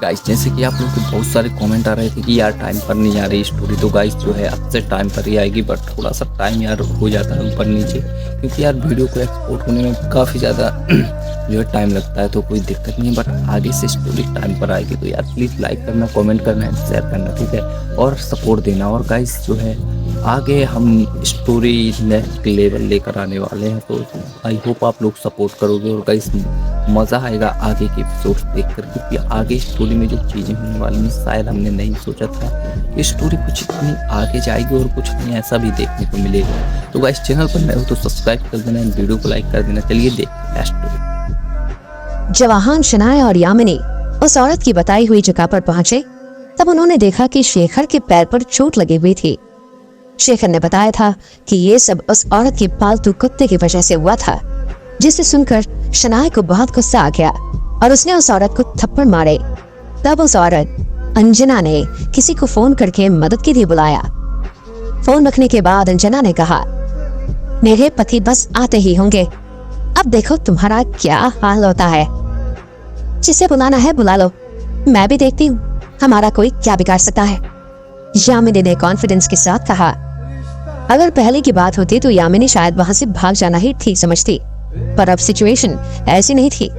Guys जैसे कि आप लोग को बहुत सारे कमेंट आ रहे थे कि यार टाइम पर नहीं आ रही स्टोरी, तो गाइस जो है अब से टाइम पर ही आएगी, बट थोड़ा सा टाइम यार हो जाता है ऊपर नीचे, क्योंकि यार वीडियो को एक्सपोर्ट होने में काफ़ी ज़्यादा जो है टाइम लगता है, तो कोई दिक्कत नहीं है। बट आगे से स्टोरी टाइम पर आएगी, तो यार प्लीज़ लाइक करना, कमेंट करना एंड शेयर करना, ठीक है, और सपोर्ट देना। और गाइस जो है आगे हम स्टोरी नेक्स्ट लेवल लेकर आने वाले हैं, तो आई होप आप लोग सपोर्ट करोगे। और गाइस मज़ा आएगा आगे के एपिसोड्स देखकर, क्योंकि आगे स्टोरी में जो चीज़ें होने वाली हैं शायद हमने नहीं सोचा था कि स्टोरी कुछ इतनी आगे जाएगी और कुछ हमें ऐसा भी देखने को मिलेगा। तो गाइस चैनल पर नए हो तो सब्सक्राइब कर देना, वीडियो को लाइक कर देना। चलिए देखते हैं स्टोरी। जवाहन, शनाया और यामिनी उस औरत की बताई हुई जगह पर पहुंचे, तब उन्होंने देखा कि शेखर के पैर पर चोट लगी हुई थी। शेखर ने बताया था कि ये सब उस औरत के पालतू कुत्ते की वजह से हुआ था, जिसे सुनकर शनाया को बहुत गुस्सा आ गया और उसने उस औरत को थप्पड़ मारे। तब उस औरत अंजना ने किसी को फोन करके मदद के लिए बुलाया। फोन रखने के बाद अंजना ने कहा, मेरे पति बस आते ही होंगे, अब देखो तुम्हारा क्या हाल होता है। जिसे बुलाना है बुला लो, मैं भी देखती हूँ हमारा कोई क्या बिगाड़ सकता है। यामिनी ने कॉन्फिडेंस के साथ कहा। अगर पहले की बात होती तो यामिनी शायद वहां से भाग जाना ही ठीक समझती, पर अब सिचुएशन ऐसी नहीं थी।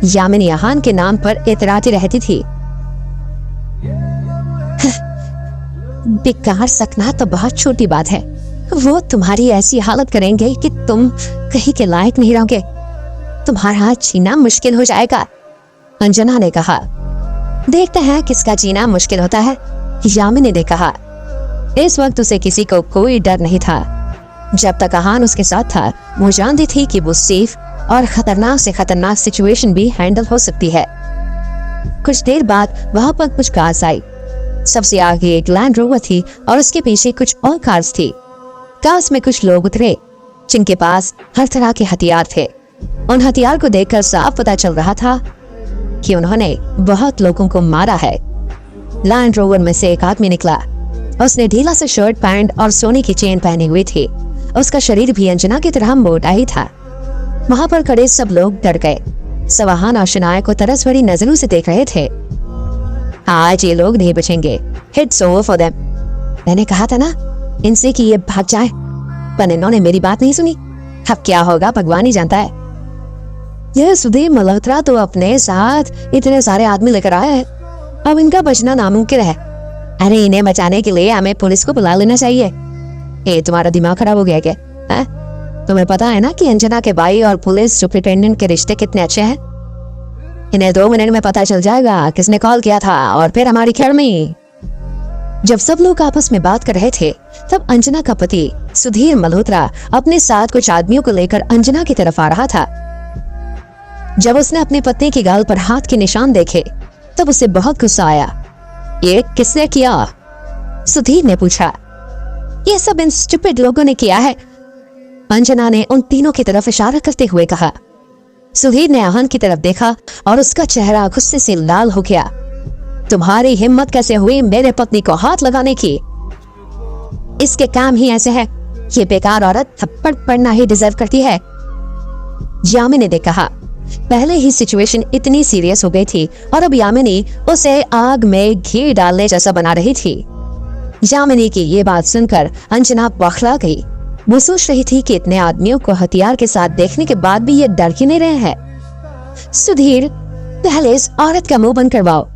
यामिनी आहान के नाम पर इतराती रहती थी। बिगाड़ सकना तो बहुत छोटी बात है, वो तुम्हारी ऐसी हालत करेंगे कि तुम कहीं के लायक नहीं रहोगे, तुम्हारा जीना मुश्किल हो जाएगा। अंजना ने कहा, देखते हैं किसका जीना मुश्किल होता है। यामिनी ने कहा। इस वक्त उसे किसी को कोई डर नहीं था। जब तक आहान उसके साथ था, वो जानती थी कि वो सेफ और खतरनाक से खतरनाक सिचुएशन भी हैंडल हो सकती है। कुछ देर बाद वहां पर कुछ कार्स आई। सबसे आगे एक लैंड रोवर थी और उसके पीछे कुछ और कार्स थी। कार्स में कुछ लोग उतरे जिनके पास हर तरह के हथियार थे। उन हथियार को देखकर साफ पता चल रहा था कि उन्होंने बहुत लोगों को मारा है। लैंड रोवर में से एक आदमी निकला। उसने ढीला सा शर्ट, पैंट और सोने की चेन पहनी हुई थी। उसका शरीर भी अंजना की तरह मोटा ही था। वहां पर खड़े सब लोग डर गए। सवाहान और शनाया को तरस भरी नजरों से देख रहे थे। आज ये लोग नहीं बचेंगे। It's over for them। मैंने कहा था ना इनसे कि ये भाग जाए, पर इन्होंने मेरी बात नहीं सुनी। अब क्या होगा भगवान ही जानता है। यह सुधीर मल्होत्रा तो अपने साथ इतने सारे आदमी लेकर आया है, अब इनका बचना नामुमकिन है। अरे इन्हें बचाने के लिए हमें पुलिस को बुला लेना चाहिए। ए, तुम्हारा दिमाग खराब हो गया क्या? तुम्हें पता है ना कि अंजना के भाई और पुलिस सुपरिटेंडेंट के रिश्ते कितने अच्छे हैं। इन्हें 2 मिनट में पता चल जाएगा किसने कॉल किया था और फिर हमारी खैर में। जब सब लोग आपस में बात कर रहे थे, तब अंजना का पति सुधीर मल्होत्रा अपने साथ कुछ आदमियों को लेकर अंजना की तरफ आ रहा था। जब उसने अपने पत्नी की गाल पर हाथ के निशान देखे, तब उसे बहुत गुस्सा आया। ये किसने किया? सुधीर ने पूछा। ये सब इन स्टूपिड लोगों ने किया है, अंजना ने उन तीनों की तरफ इशारा करते हुए कहा। सुधीर ने आहान की तरफ देखा और उसका चेहरा गुस्से से लाल हो गया। तुम्हारी हिम्मत कैसे हुई मेरे पत्नी को हाथ लगाने की? इसके काम ही ऐसे है। ये बेकार औरत थप्पड़ पड़ना ही डिजर्व करती है। यामिनी ने कहा। पहले ही सिचुएशन इतनी सीरियस हो गई थी और अब यामिनी उसे आग में घी डालने जैसा बना रही थी। यामिनी की ये बात सुनकर अंजना बौखला गई। वो सोच रही थी कि इतने आदमियों को हथियार के साथ देखने के बाद भी ये डर क्यों नहीं रहे हैं। सुधीर, पहले इस औरत का मुंह बंद करवाओ,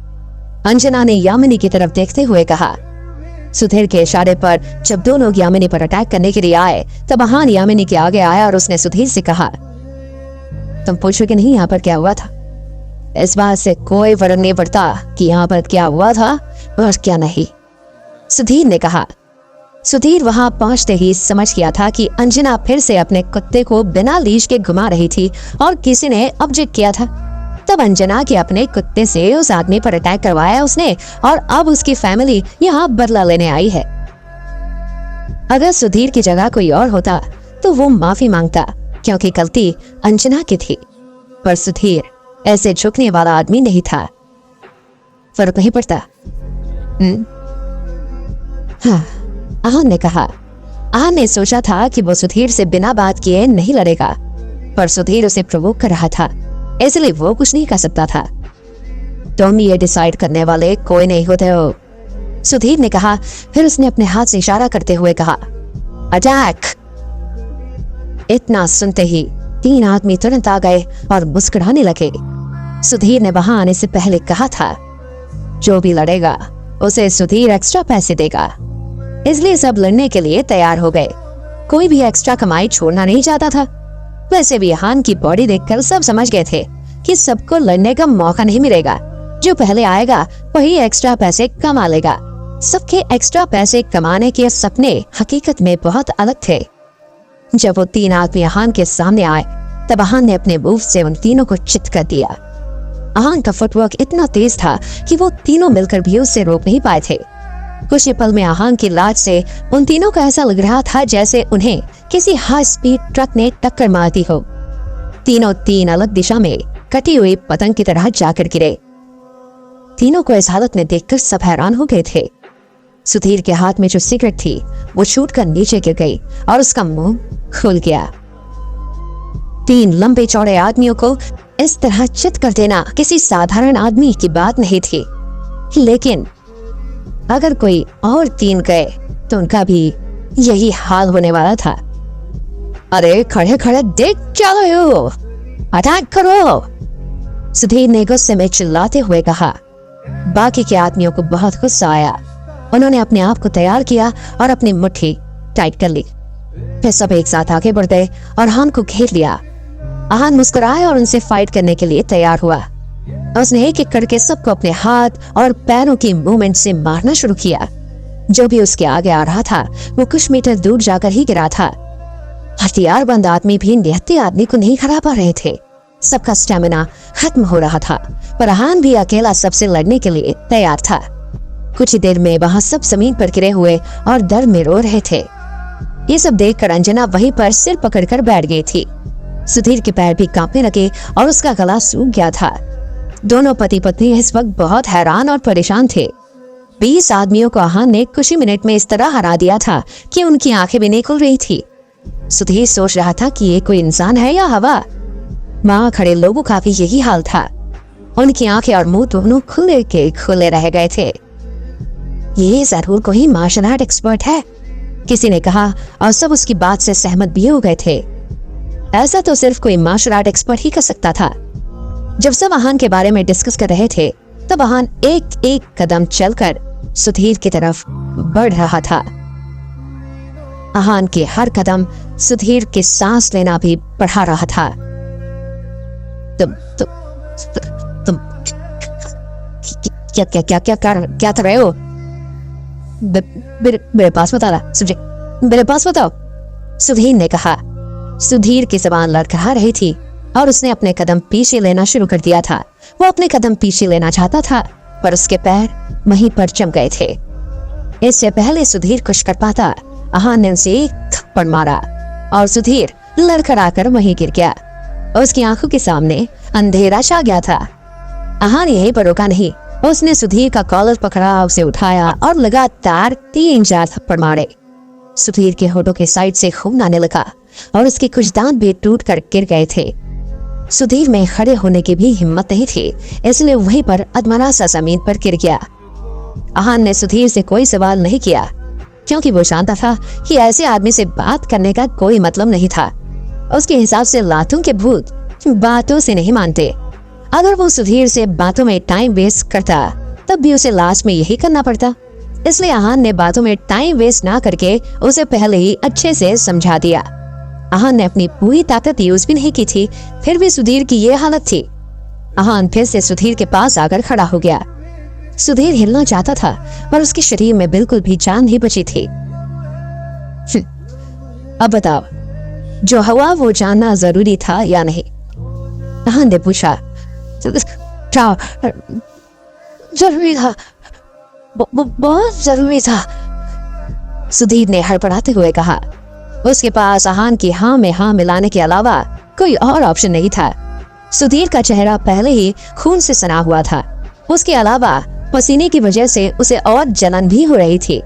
अंजना ने यामिनी की तरफ देखते हुए कहा। सुधीर के इशारे पर जब 2 लोग यामिनी पर अटैक करने के लिए आए, तब आहान यामिनी के आगे आया और उसने सुधीर से कहा, तुम पूछोगे नहीं यहाँ पर क्या हुआ था? इस बात से कोई फर्क नहीं पड़ता कि यहाँ पर क्या हुआ था और क्या नहीं, सुधीर ने कहा। सुधीर वहां पहुंचते ही समझ गया था कि अंजना फिर से अपने कुत्ते को बिना लीश के घुमा रही थी और किसी ने ऑब्जेक्ट किया था। तब अंजना के अपने कुत्ते से उस आदमी पर अटैक करवाया उसने, और अब उसकी फैमिली यहाँ बदला लेने आई है। अगर सुधीर की जगह कोई और होता तो वो माफी मांगता, क्योंकि गलती अंजना की थी, पर सुधीर ऐसे झुकने वाला आदमी नहीं था। फर्क नहीं पड़ता। हाँ, आहान ने कहा। आहान ने सोचा था कि वो सुधीर से बिना बात किए नहीं लड़ेगा, पर सुधीर उसे प्रोवोक कर रहा था, इसलिए वो कुछ नहीं कर सकता था। तुम ये डिसाइड करने वाले कोई नहीं होते हो, सुधीर ने कहा। फिर उसने अपने हाथ से इशारा करते हुए कहा, अटैक। इतना सुनते ही 3 आदमी तुरंत आ गए और मुस्कुराने लगे। सुधीर ने वहां आने से पहले कहा था, जो भी लड़ेगा उसे सुधीर एक्स्ट्रा पैसे देगा। इसलिए सब लड़ने के लिए तैयार हो गए। कोई भी एक्स्ट्रा कमाई छोड़ना नहीं चाहता था। वैसे भी हान की बॉडी देखकर सब समझ गए थे कि सबको लड़ने का मौका नहीं मिलेगा। जो पहले आएगा वही एक्स्ट्रा पैसे कमा लेगा। सबके एक्स्ट्रा पैसे कमाने के सपने हकीकत में बहुत अलग थे। जब वो 3 आदमी हान के सामने आए तब हान ने अपने मूव से उन तीनों को चित कर दिया। हान का फुटवर्क इतना तेज था कि वो तीनों मिलकर भी उससे रोक नहीं पाए थे। कुछ ही पल में हान की लात से उन तीनों को ऐसा लग रहा था जैसे उन्हें किसी हाई स्पीड ट्रक ने टक्कर मार दी हो। तीनों 3 अलग दिशा में कटी हुई पतंग की तरह जाकर गिरे। तीनों को इस हालत में देखकर सब हैरान हो गए थे। सुधीर के हाथ में जो सिगरेट थी वो छूटकर नीचे गिर गई और उसका मुंह खुल गया। 3 लंबे चौड़े आदमियों को इस तरह चित कर देना किसी साधारण आदमी की बात नहीं थी, लेकिन अगर कोई और 3 गए तो उनका भी यही हाल होने वाला था। अरे खड़े खड़े देख क्या रहे हो, अटैक करो, सुधीर ने गुस्से में चिल्लाते हुए कहा। बाकी के आदमियों को बहुत गुस्सा आया। उन्होंने अपने आप को तैयार किया और अपनी मुट्ठी टाइट कर ली। फिर सब एक साथ आगे बढ़ गए और हान को घेर लिया। हान मुस्कुराया और उनसे फाइट करने के लिए तैयार हुआ। उसने एक एक करके सबको अपने हाथ और पैरों की मूवमेंट से मारना शुरू किया। जो भी उसके आगे आ रहा था वो कुछ मीटर दूर जाकर ही गिरा था। हथियारबंद आदमी भी निहत्थे आदमी को नहीं हरा पा रहे थे। सबका स्टेमिना खत्म हो रहा था, पर हान भी अकेला सबसे लड़ने के लिए तैयार था। कुछ ही देर में वहां सब जमीन पर गिरे हुए और डर में रो रहे थे। ये सब देखकर अंजना वहीं पर सिर पकड़कर बैठ गई थी। सुधीर के पैर भी कांपने लगे और उसका गला सूख गया था। दोनों पति पत्नी इस वक्त बहुत हैरान और परेशान थे। 20 आदमियों को हान ने कुछ ही मिनट में इस तरह हरा दिया था कि उनकी आंखें भी नहीं खुल रही थी। सुधीर सोच रहा था कि ये कोई इंसान है या हवा। वहां खड़े लोगों का भी यही हाल था। उनकी आंखें और मुंह दोनों खुले के खुले रह गए थे। ये जरूर कोई मार्शल आर्ट एक्सपर्ट है, किसी ने कहा और सब उसकी बात से सहमत भी हो गए थे। ऐसा तो सिर्फ कोई मार्शल आर्ट एक्सपर्ट ही कर सकता था। जब सब हान के बारे में डिस्कस कर रहे थे तब हान एक एक कदम चलकर सुधीर की तरफ बढ़ रहा था। हान के हर कदम सुधीर के सांस लेना भी बढ़ा रहा था। तुम क्या कर रहे हो? मेरे पास बताओ, मेरे पास बताओ, सुधीर ने कहा। सुधीर की जबान लड़खड़ा रही थी और उसने अपने कदम पीछे लेना शुरू कर दिया था। वो अपने कदम पीछे लेना चाहता था पर उसके पैर वहीं पर जम गए थे। इससे पहले सुधीर कुछ कर पाता, हान ने उसे एक थप्पड़ मारा और सुधीर लड़खड़ाकर वहीं गिर गया। उसकी आंखों के सामने अंधेरा छा गया था। हान यहीं पर रुका नहीं, उसने सुधीर का कॉलर पकड़ा, उसे उठाया और लगातार 3-4 थप्पड़ मारे। सुधीर के होठों के साइड से खून आने लगा और उसके कुछ दांत भी टूट कर गिर गए थे। सुधीर में खड़े होने की भी हिम्मत नहीं थी, इसलिए वहीं पर अधमरा सा जमीन पर गिर गया। हान ने सुधीर से कोई सवाल नहीं किया क्योंकि वो जानता था कि ऐसे आदमी से बात करने का कोई मतलब नहीं था। उसके हिसाब से लातों के भूत बातों से नहीं मानते। अगर वो सुधीर से बातों में टाइम वेस्ट करता तब भी उसे लास्ट में यही करना पड़ता। इसलिए हान ने बातों में टाइम वेस्ट ना करके उसे पहले ही अच्छे से समझा दिया। हान ने अपनी पूरी ताकत यूज भी नहीं की थी, फिर भी सुधीर की ये हालत थी। हान फिर से सुधीर के पास आकर खड़ा हो गया। सुधीर हिलना चाहता था पर उसके शरीर में बिल्कुल भी जान नहीं बची थी। अब बताओ, जो हुआ वो जानना जरूरी था या नहीं? हान ने पूछा। जरूरी था, बहुत जरूरी था, सुधीर ने हड़बड़ाते हुए कहा। उसके पास हान की हाँ में हाँ मिलाने के अलावा कोई और ऑप्शन नहीं था। सुधीर का चेहरा पहले ही खून से सना हुआ था, उसके अलावा पसीने की वजह से उसे और जलन भी हो रही थी।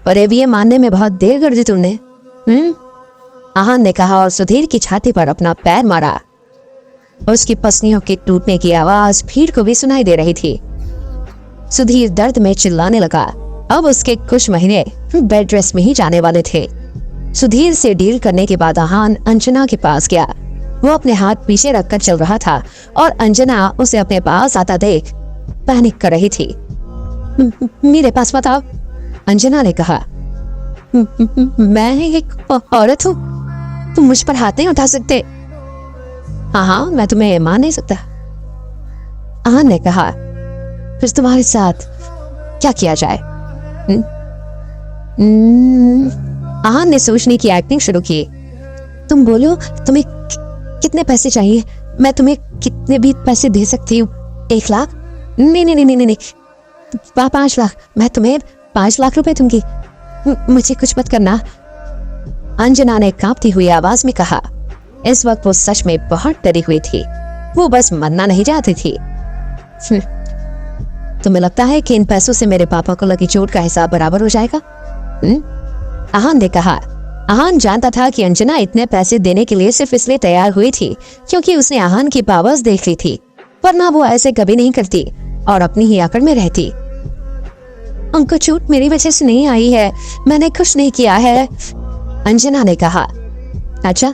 पर ये मानने में बहुत देर कर दी तुमने, हान ने कहा और सुधीर की छाती पर अपना पैर मारा। उसकी पसलियों के टूटने की आवाज भीड़ को भी सुनाई दे रही थी। सुधीर दर्द में चिल्लाने लगा। अब उसके कुछ महीने बेड रेस्ट में ही जाने वाले थे। सुधीर से डील करने के बाद आहान अंजना के पास गया। वो अपने हाथ पीछे रखकर चल रहा था और अंजना उसे अपने पास आता देख पैनिक कर रही थी। मेरे पास मत आओ, अंजना ने कहा। मैं एक औरत हूँ, तुम मुझ पर हाथ नहीं उठा सकते। हाँ, मैं तुम्हें मान नहीं सकता, आहान ने कहा। फिर तुम्हारे साथ क्या किया जाए? आहान ने सोचने की एक्टिंग शुरू की। तुम बोलो, तुम्हें कितने पैसे चाहिए? मैं तुम्हें कितने भी पैसे दे सकती हूँ। 1 लाख? नहीं, 5 लाख। मैं तुम्हें 5 लाख रुपए दूंगी। मुझे कुछ मत करना, अंजना ने कांपती हुई आवाज में कहा। इस वक्त वो सच में बहुत डरी हुई थी। वो बस मरना नहीं चाहती थी। तुम्हें लगता है कि इन पैसों से मेरे पापा को लगी चोट का हिसाब बराबर हो जाएगा? आहान ने कहा। आहान जानता था कि अंजना इतने पैसे देने के लिए सिर्फ इसलिए तैयार हुई थी क्योंकि उसने आहान की पावर्स देख ली थी, वरना वो ऐसे कभी नहीं करती और अपनी ही आकड़ में रहती। उनको चोट मेरी वजह से नहीं आई है, मैंने कुछ नहीं किया है, अंजना ने कहा। अच्छा,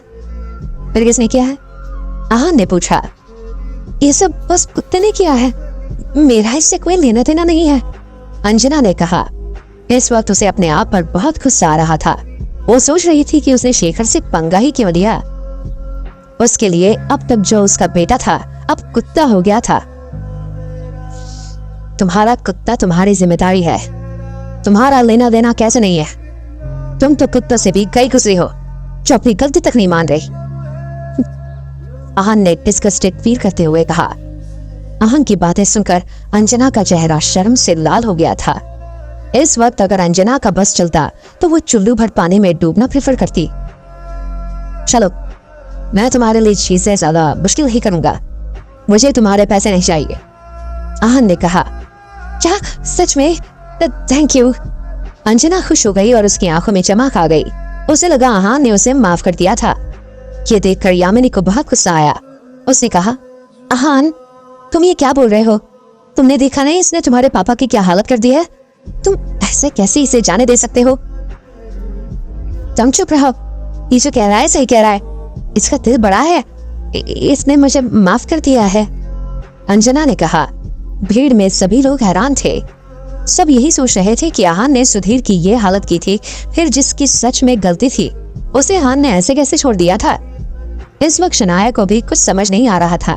फिर किसने किया है? आहान ने पूछा। ये सब बस कुत्ते ने किया है, मेरा इससे कोई लेना देना नहीं है, अंजना ने कहा। इस वक्त उसे अपने आप पर बहुत गुस्सा आ रहा था। वो सोच रही थी कि उसने शेखर से पंगा ही क्यों लिया। उसके लिए अब तक जो उसका बेटा था अब कुत्ता हो गया था। तुम्हारा कुत्ता तुम्हारी जिम्मेदारी है, तुम्हारा लेना देना कैसे नहीं है? तुम तो कुत्ते से भी कई गुजरी हो जो अपनी गलती तक नहीं मान रही, आहान ने डिस्गस्टेड फील करते हुए कहा। आहान की बातें सुनकर अंजना का चेहरा शर्म से लाल हो गया था। इस वक्त अगर अंजना का बस चलता तो वो चुल्लू भर पानी में डूबना प्रेफर करती। चलो, मैं तुम्हारे लिए चीजें ज्यादा मुश्किल ही करूंगा, मुझे तुम्हारे पैसे नहीं चाहिए, आहान ने कहा। क्या सच में? थैंक यू, अंजना खुश हो गई और उसकी आंखों में चमक आ गई। उसे लगा आहान ने उसे माफ कर दिया था। ये देखकर यामिनी को बहुत गुस्सा आया। उसने कहा, आहान, तुम ये क्या बोल रहे हो? तुमने देखा नहीं इसने तुम्हारे पापा की क्या हालत कर दी है? तुम ऐसे कैसे इसे जाने दे सकते हो? तुम चुप रहो, ये जो कह रहा है सही कह रहा है, इसका दिल बड़ा है, इसने मुझे माफ कर दिया है, अंजना ने कहा। भीड़ में सभी लोग हैरान थे। सब यही सोच रहे थे कि आहान ने सुधीर की ये हालत की थी, फिर जिसकी सच में गलती थी उसे आहान ने ऐसे कैसे छोड़ दिया था। इस वक्त शनाया को भी कुछ समझ नहीं आ रहा था।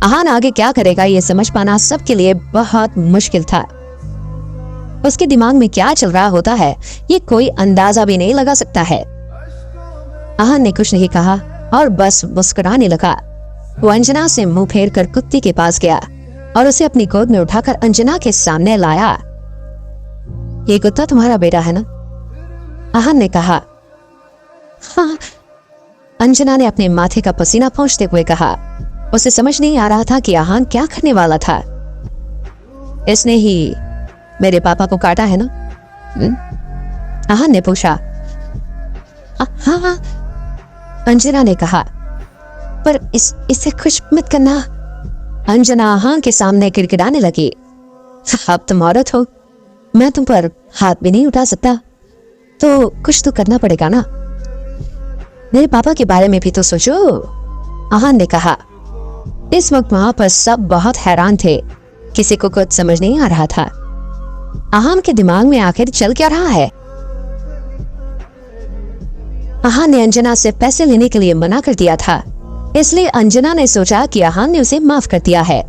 आहान आगे क्या करेगा ये समझ पाना सबके लिए बहुत मुश्किल था। उसके दिमाग में क्या चल रहा होता है ये कोई अंदाजा भी नहीं लगा सकता है। आहान ने कुछ नहीं कहा और बस मुस्कुराने लगा। वो अंजना से मुंह फेर कर कुत्ते के पास गया और उसे अपनी गोद में उठाकर अंजना के सामने लाया। ये कुत्ता तुम्हारा बेटा है ना? आहान ने कहा। हाँ, अंजना ने अपने माथे का पसीना पोंछते हुए कहा। उसे समझ नहीं आ रहा था कि आहान क्या करने वाला था। इसने ही मेरे पापा को काटा है ना? आहान ने पूछा। हाँ, अंजना ने कहा। पर इसे कुछ मत करना, अंजना आहान के सामने गिड़गिड़ाने लगी। अब तुम औरत हो, मैं तुम पर हाथ भी नहीं उठा सकता, तो कुछ तो करना पड़ेगा ना। मेरे पापा के बारे में भी तो सोचो, आहान ने कहा। इस वक्त वहां पर सब बहुत हैरान थे, किसी को कुछ समझ नहीं आ रहा था। आहान के दिमाग में आखिर चल क्या रहा है? आहान ने अंजना से पैसे लेने के लिए मना कर दिया था, इसलिए अंजना ने सोचा कि आहान ने उसे माफ कर दिया है।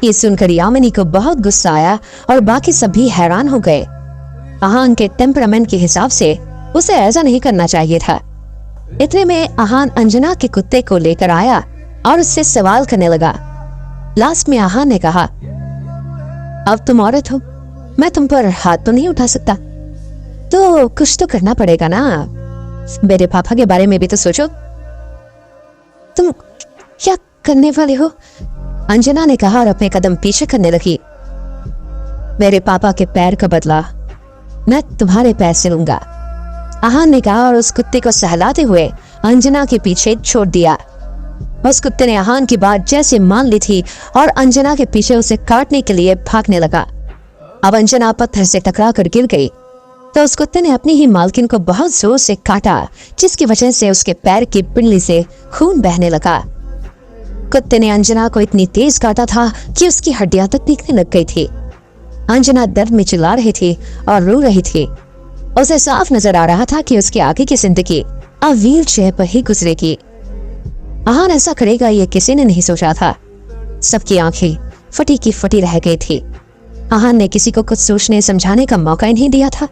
ये सुनकर यामिनी को बहुत गुस्सा आया और बाकी सभी हैरान हो गए। आहान के टेम्परामेंट के हिसाब से उसे ऐसा नहीं करना चाहिए था। इतने में आहान अंजना के कुत्ते को लेकर आया और उससे सवाल करने लगा। लास्ट में आहान ने कहा, अब तुम औरत हो, मैं तुम पर हाथ तो नहीं उठा सकता, तो कुछ तो करना पड़ेगा ना। मेरे पापा के बारे में भी तो सोचो। तुम क्या करने वाले हो? अंजना ने कहा और अपने कदम पीछे करने लगी। मेरे पापा के पैर का बदला मैं तुम्हारे पैर से लूंगा, आहान ने कहा और उस कुत्ते को सहलाते हुए अंजना के पीछे छोड़ दिया। उस कुत्ते ने आहान की बात जैसे मान ली थी और अंजना के पीछे उसे काटने के लिए भागने लगा। अब अंजना पत्थर से टकरा कर गिर गई तो उस कुत्ते ने अपनी ही मालकिन को बहुत जोर से काटा, जिसकी वजह से उसके पैर की पिंडली से खून बहने लगा। कुत्ते ने अंजना को इतनी तेज काटा था कि उसकी हड्डियां तक दिखने लग गई थी। अंजना दर्द में चिल्ला रही थी और रो रही थी। उसे साफ नजर आ रहा था कि उसकी आगे की जिंदगी अब व्हील चेयर पर ही गुजरेगी। आहान ऐसा करेगा ये किसी ने नहीं सोचा था। सबकी आंखें फटी की फटी रह गई थी। आहान ने किसी को कुछ सोचने समझाने का मौका ही नहीं दिया था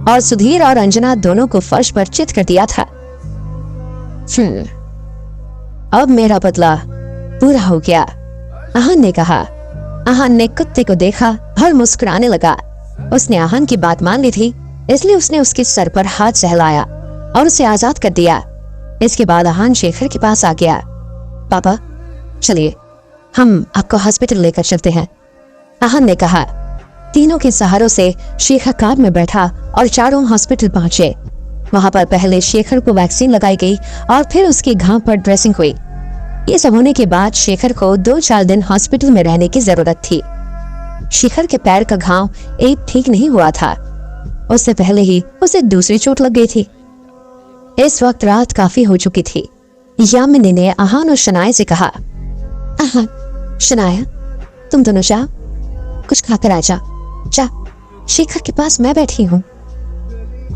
और सुधीर और अंजना दोनों को फर्श पर चित कर दिया था। अब मेरा बदला पूरा हो गया, आहान ने कहा। आहान ने कुत्ते को देखा और मुस्कुराने लगा। उसने आहान की बात मान ली थी, इसलिए उसने उसके सर पर हाथ सहलाया और उसे आजाद कर दिया। इसके बाद आहान शेखर के पास आ गया। पापा चलिए हम आपको हॉस्पिटल लेकर चलते हैं, आहान ने कहा। तीनों के सहारों से शेखर कार में बैठा और चारों हॉस्पिटल पहुंचे। वहां पर पहले शेखर को वैक्सीन लगाई गई और फिर उसके घाव पर ड्रेसिंग हुई। ये सब होने के बाद शेखर को 2-4 दिन हॉस्पिटल में रहने की जरूरत थी। शेखर के पैर का घाव एक ठीक नहीं हुआ था। उससे पहले ही उसे दूसरी चोट लग गई थी। इस वक्त रात काफी हो चुकी थी। यामिनी ने आहान और शनाया से कहा, आहान, शनाया तुम दोनों जाओ, कुछ खाकर आ जा। जा, शेखर के पास मैं बैठी हूँ।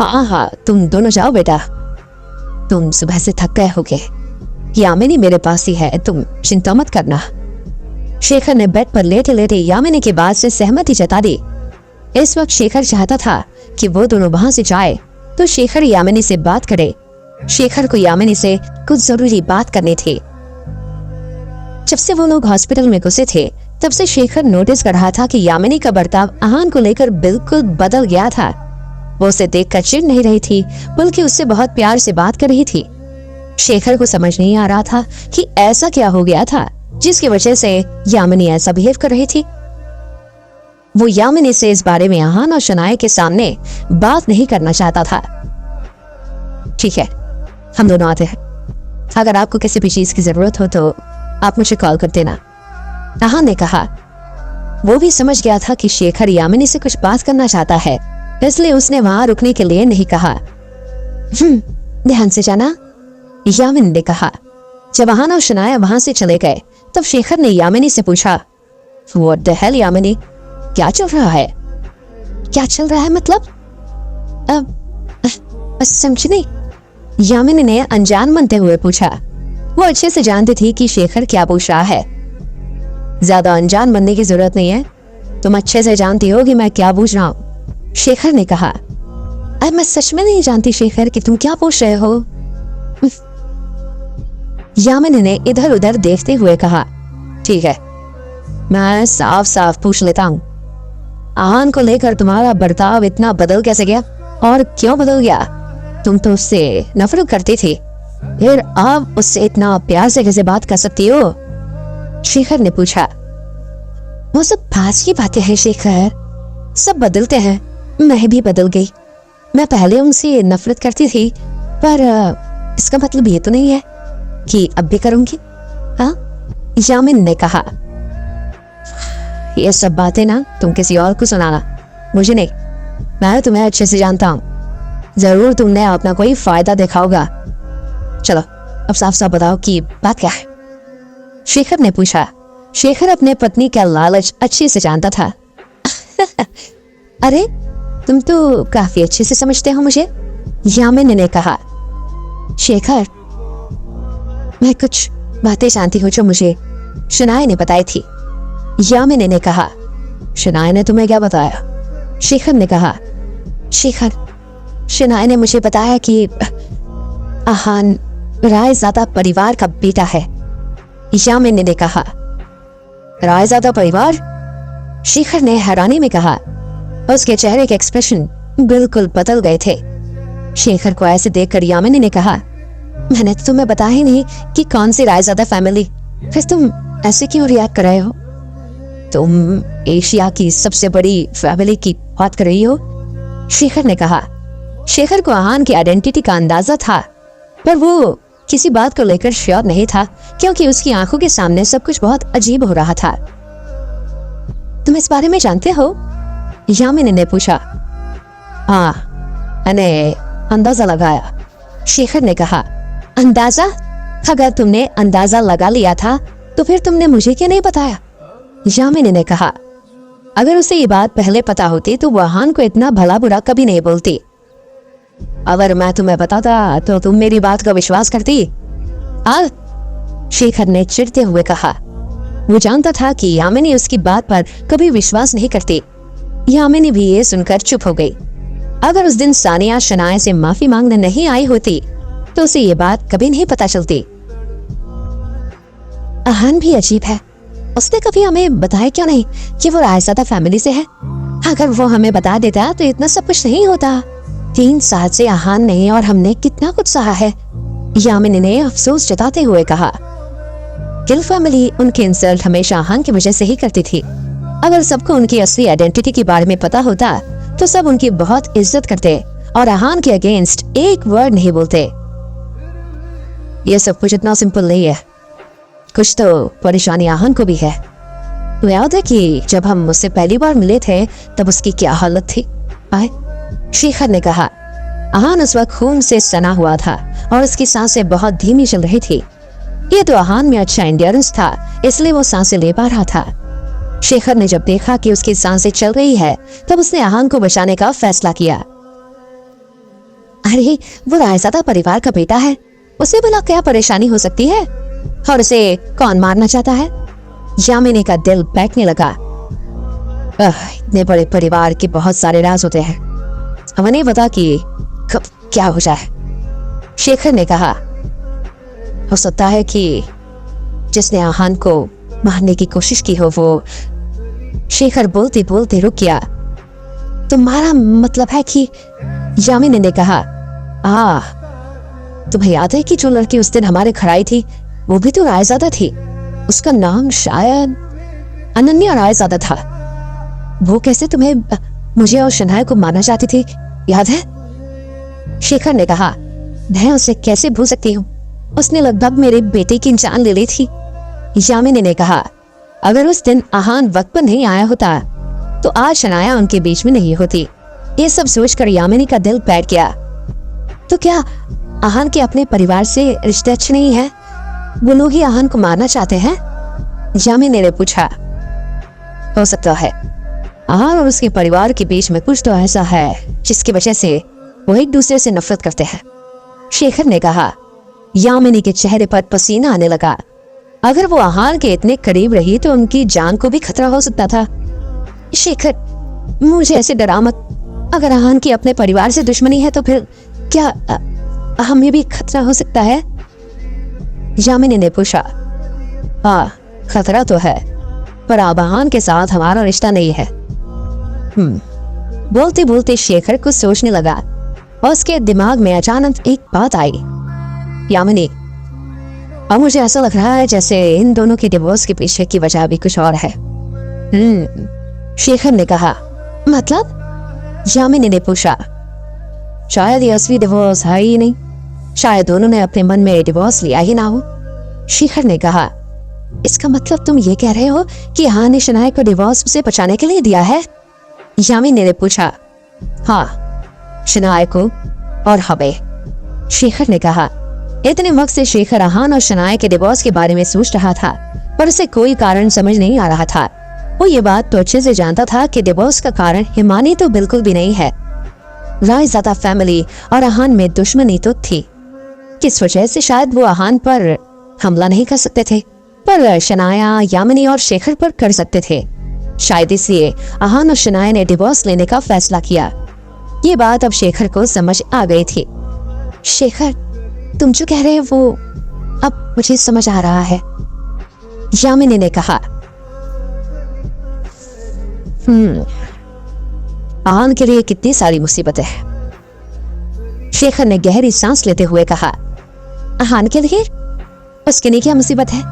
हाँ, तुम दोनों जाओ बेटा, तुम सुबह से थक गए होगे। यामिनी मेरे पास ही है, तुम चिंता मत करना। शेखर ने बेड पर लेटे लेटे यामिनी की बात से सहमति जता दी। इस वक्त शेखर चाहता था कि वो दोनों वहां से जाए तो शेखर यामिनी से बात करे। शेखर को यामिनी से कुछ जरूरी बात करनी थी। जब से वो लोग हॉस्पिटल में घुसे थे तब से शेखर नोटिस कर रहा था कि यामिनी का बर्ताव आहान को लेकर बिल्कुल बदल गया था। वो उसे देखकर चिढ़ नहीं रही थी, बल्कि उससे बहुत प्यार से बात कर रही थी। शेखर को समझ नहीं आ रहा था कि ऐसा क्या हो गया था जिसकी वजह से यामिनी ऐसा बिहेव कर रही थी। वो यामिनी से इस बारे में आहान और शनाया के सामने बात नहीं करना चाहता था। ठीक है, हम दोनों आते हैं। अगर आपको किसी भी चीज की जरूरत हो तो आप मुझे कॉल कर देना, आहान ने कहा। वो भी समझ गया था कि शेखर यामिनी से कुछ बात करना चाहता है, इसलिए उसने वहां रुकने के लिए नहीं कहा। ध्यान से जाना, यामिनी ने कहा। जब आहान और शनाया वहां से चले गए तब शेखर ने यामिनी से पूछा, What the hell, यामिनी, क्या चल रहा है? क्या चल रहा है मतलब? समझी नहीं, यामिनी ने अनजान बनते हुए पूछा। वो अच्छे से जानती थी कि शेखर क्या पूछ रहा है। ज्यादा अनजान बनने की जरूरत नहीं है, तुम अच्छे से जानती हो कि मैं क्या पूछ रहा हूँ, शेखर ने कहा। अब मैं सच में नहीं जानती शेखर कि तुम क्या पूछ रहे हो, यामिनी ने इधर उधर देखते हुए कहा। ठीक है, मैं साफ साफ पूछ लेता हूँ, आहान को लेकर तुम्हारा बर्ताव इतना बदल कैसे गया और क्यों बदल गया? तुम तो उससे नफरत करती थी, फिर आप उससे इतना प्यार से कैसे बात कर सकती हो? शेखर ने पूछा। वो सब पास की बातें हैं शेखर, सब बदलते हैं, मैं भी बदल गई। मैं पहले उनसे नफरत करती थी, पर इसका मतलब ये तो नहीं है कि अब भी करूंगी। हाँ, यामिनी ने कहा। ये सब बातें ना तुम किसी और को सुनाना, मुझे नहीं। मैं तुम्हें अच्छे से जानता हूँ, जरूर तुमने अपना कोई फायदा देखा होगा। चलो अब साफ साफ बताओ कि बात क्या है, शेखर ने पूछा। शेखर अपने पत्नी का लालच अच्छे से जानता था। अरे तुम तो काफी अच्छे से समझते हो मुझे, यामिनी ने कहा। शेखर, मैं कुछ बातें जानती हूँ जो मुझे शनाया ने बताई थी, यामिनी ने कहा। शनाया ने तुम्हें क्या बताया? शेखर ने कहा। शेखर, शनाया ने मुझे बताया कि आहान रायजादा परिवार का बेटा है, यामिनी ने कहा। रायजादा परिवार? शेखर ने हैरानी में कहा। उसके चेहरे के एक्सप्रेशन बिल्कुल बदल गए थे। शेखर को ऐसे देखकर यामिनी ने कहा, मैंने तो तुम्हें बताया ही नहीं कि कौन सी रायजादा फैमिली, फिर तुम ऐसे क्यों रिएक्ट कर रहे हो? तुम एशिया की सबसे बड़ी फैमिली की बात कर रही हो, शेखर ने कहा। शेखर को आहान की आइडेंटिटी का अंदाजा था, पर वो किसी बात को लेकर श्योर नहीं था, क्योंकि उसकी आंखों के सामने सब कुछ बहुत अजीब हो रहा था। तुम इस बारे में जानते हो? यामिनी ने पूछा। हाँ, मैंने अंदाजा लगाया, शेखर ने कहा। अंदाजा? अगर तुमने अंदाजा लगा लिया था तो फिर तुमने मुझे क्यों नहीं बताया? यामिनी ने कहा। अगर उसे ये बात पहले पता होती तो वो आहान को इतना भला बुरा कभी नहीं बोलती। अगर मैं तुम्हें बताता तो तुम मेरी बात का विश्वास करती? शेखर ने चिढ़ते हुए कहा। वो जानता था कि यामिनी उसकी बात पर कभी विश्वास नहीं करती। यामिनी भी ये सुनकर चुप हो गई। अगर उस दिन सानिया शनाया से माफी मांगने नहीं आई होती तो उसे ये बात कभी नहीं पता चलती। आहान भी अजीब है, उसने कभी हमें बताया क्यों नहीं कि वो रायज़ादा फैमिली से है? अगर वो हमें बता देता तो इतना सब कुछ नहीं होता। 3 साल से आहान ने और हमने कितना कुछ सहा है, यामिनी ने अफसोस जताते हुए कहा। गिल फैमिली उनकी इंसल्ट हमेशा आहान की वजह से ही करती थी। अगर सबको उनकी असली आइडेंटिटी के बारे में पता होता तो सब उनकी बहुत इज्जत करते और आहान के अगेंस्ट एक वर्ड नहीं बोलते। ये सब कुछ इतना सिंपल नहीं है, कुछ तो परेशानी आहान को भी है। तो याद है कि जब हम उससे पहली बार मिले थे तब उसकी क्या हालत थी? शेखर ने कहा। आहान उस वक्त खून से सना हुआ था और उसकी सांसें बहुत धीमी चल रही थी। ये तो आहान में अच्छा एंड्योरेंस था, इसलिए वो सांसें ले पा रहा था। शेखर ने जब देखा कि उसकी सांसें चल रही है तब उसने आहान को बचाने का फैसला किया। अरे वो रायज़ादा परिवार का बेटा है, उसे भला क्या परेशानी हो सकती है? और उसे कौन मारना चाहता है? यामिनी का दिल बैठने लगा। इतने बड़े परिवार के बहुत सारे राज होते हैं, हमें नहीं पता कि कब क्या हो जाए। शेखर ने कहा। हो सकता है कि जिसने आहान को मारने की कोशिश की हो वो। शेखर बोलते बोलते रुक गया। तुम्हारा मतलब है कि? यामिनी ने कहा। तुम्हें याद है कि जो लड़की उस दिन हमारे घर आई थी वो भी तो रायज़ादा थी? उसका नाम शायद अनन्या रायज़ादा था। वो कैसे तुम्हें, मुझे और शनाया को मारना चाहती थी, याद है? शेखर ने कहा। मैं उसे कैसे भूल सकती हूँ, उसने लगभग मेरे बेटे की जान ले ली थी। यामिनी ने कहा। अगर उस दिन आहान वक्त पर नहीं आया होता तो आज शनाया उनके बीच में नहीं होती। ये सब सोचकर यामिनी का दिल बैठ गया। तो क्या आहान के अपने परिवार से रिश्ते अच्छे नहीं है? वो लोग ही आहान को मारना चाहते हैं? यामिनी ने पूछा। हो सकता है आहान और उसके परिवार के बीच में कुछ तो ऐसा है जिसकी वजह से वो एक दूसरे से नफरत करते हैं, शेखर ने कहा। यामिनी के चेहरे पर पसीना आने लगा। अगर वो आहान के इतने करीब रही तो उनकी जान को भी खतरा हो सकता था। शेखर, मुझे ऐसे डरा मत। अगर आहान की अपने परिवार से दुश्मनी है तो फिर क्या हमें भी खतरा हो सकता है? यामिनी ने पूछा। हाँ, खतरा तो है, पर अब आहान के साथ हमारा रिश्ता नहीं है। बोलते बोलते शेखर कुछ सोचने लगा और उसके दिमाग में अचानक एक बात आई। यामिनी, अब मुझे ऐसा लग रहा है जैसे इन दोनों के डिवोर्स के पीछे की वजह भी कुछ और है। शेखर ने कहा। मतलब? यामिनी ने पूछा। शायद ये असली डिवोर्स है ही नहीं, शायद दोनों ने अपने मन में डिवोर्स लिया ही ना हो। शेखर ने कहा। इसका मतलब तुम ये कह रहे हो कि आहान ने शनाया को डिवोर्स उसे बचाने के लिए दिया है? यामिनी ने पूछा। हाँ, शनाया को और हमें, शेखर ने कहा। इतने वक्त से शेखर आहान और शनाया के डिवोर्स के बारे में सोच रहा था, पर उसे कोई कारण समझ नहीं आ रहा था। वो ये बात तो अच्छे से जानता था कि डिवोर्स का कारण हिमानी तो बिल्कुल भी नहीं है। रायज़ादा फैमिली और आहान में दुश्मनी तो थी, किस वजह से शायद वो आहान पर हमला नहीं कर सकते थे, पर शनाया, यामिनी और शेखर पर कर सकते थे। शायद इसलिए आहान और शनाया ने डिवोर्स लेने का फैसला किया। ये बात अब शेखर को समझ आ गई थी। शेखर, तुम जो कह रहे हो वो अब मुझे समझ आ रहा है, यामिनी ने कहा। आहान के लिए कितनी सारी मुसीबतें हैं, शेखर ने गहरी सांस लेते हुए कहा। आहान के लिए? उसके लिए क्या मुसीबत है?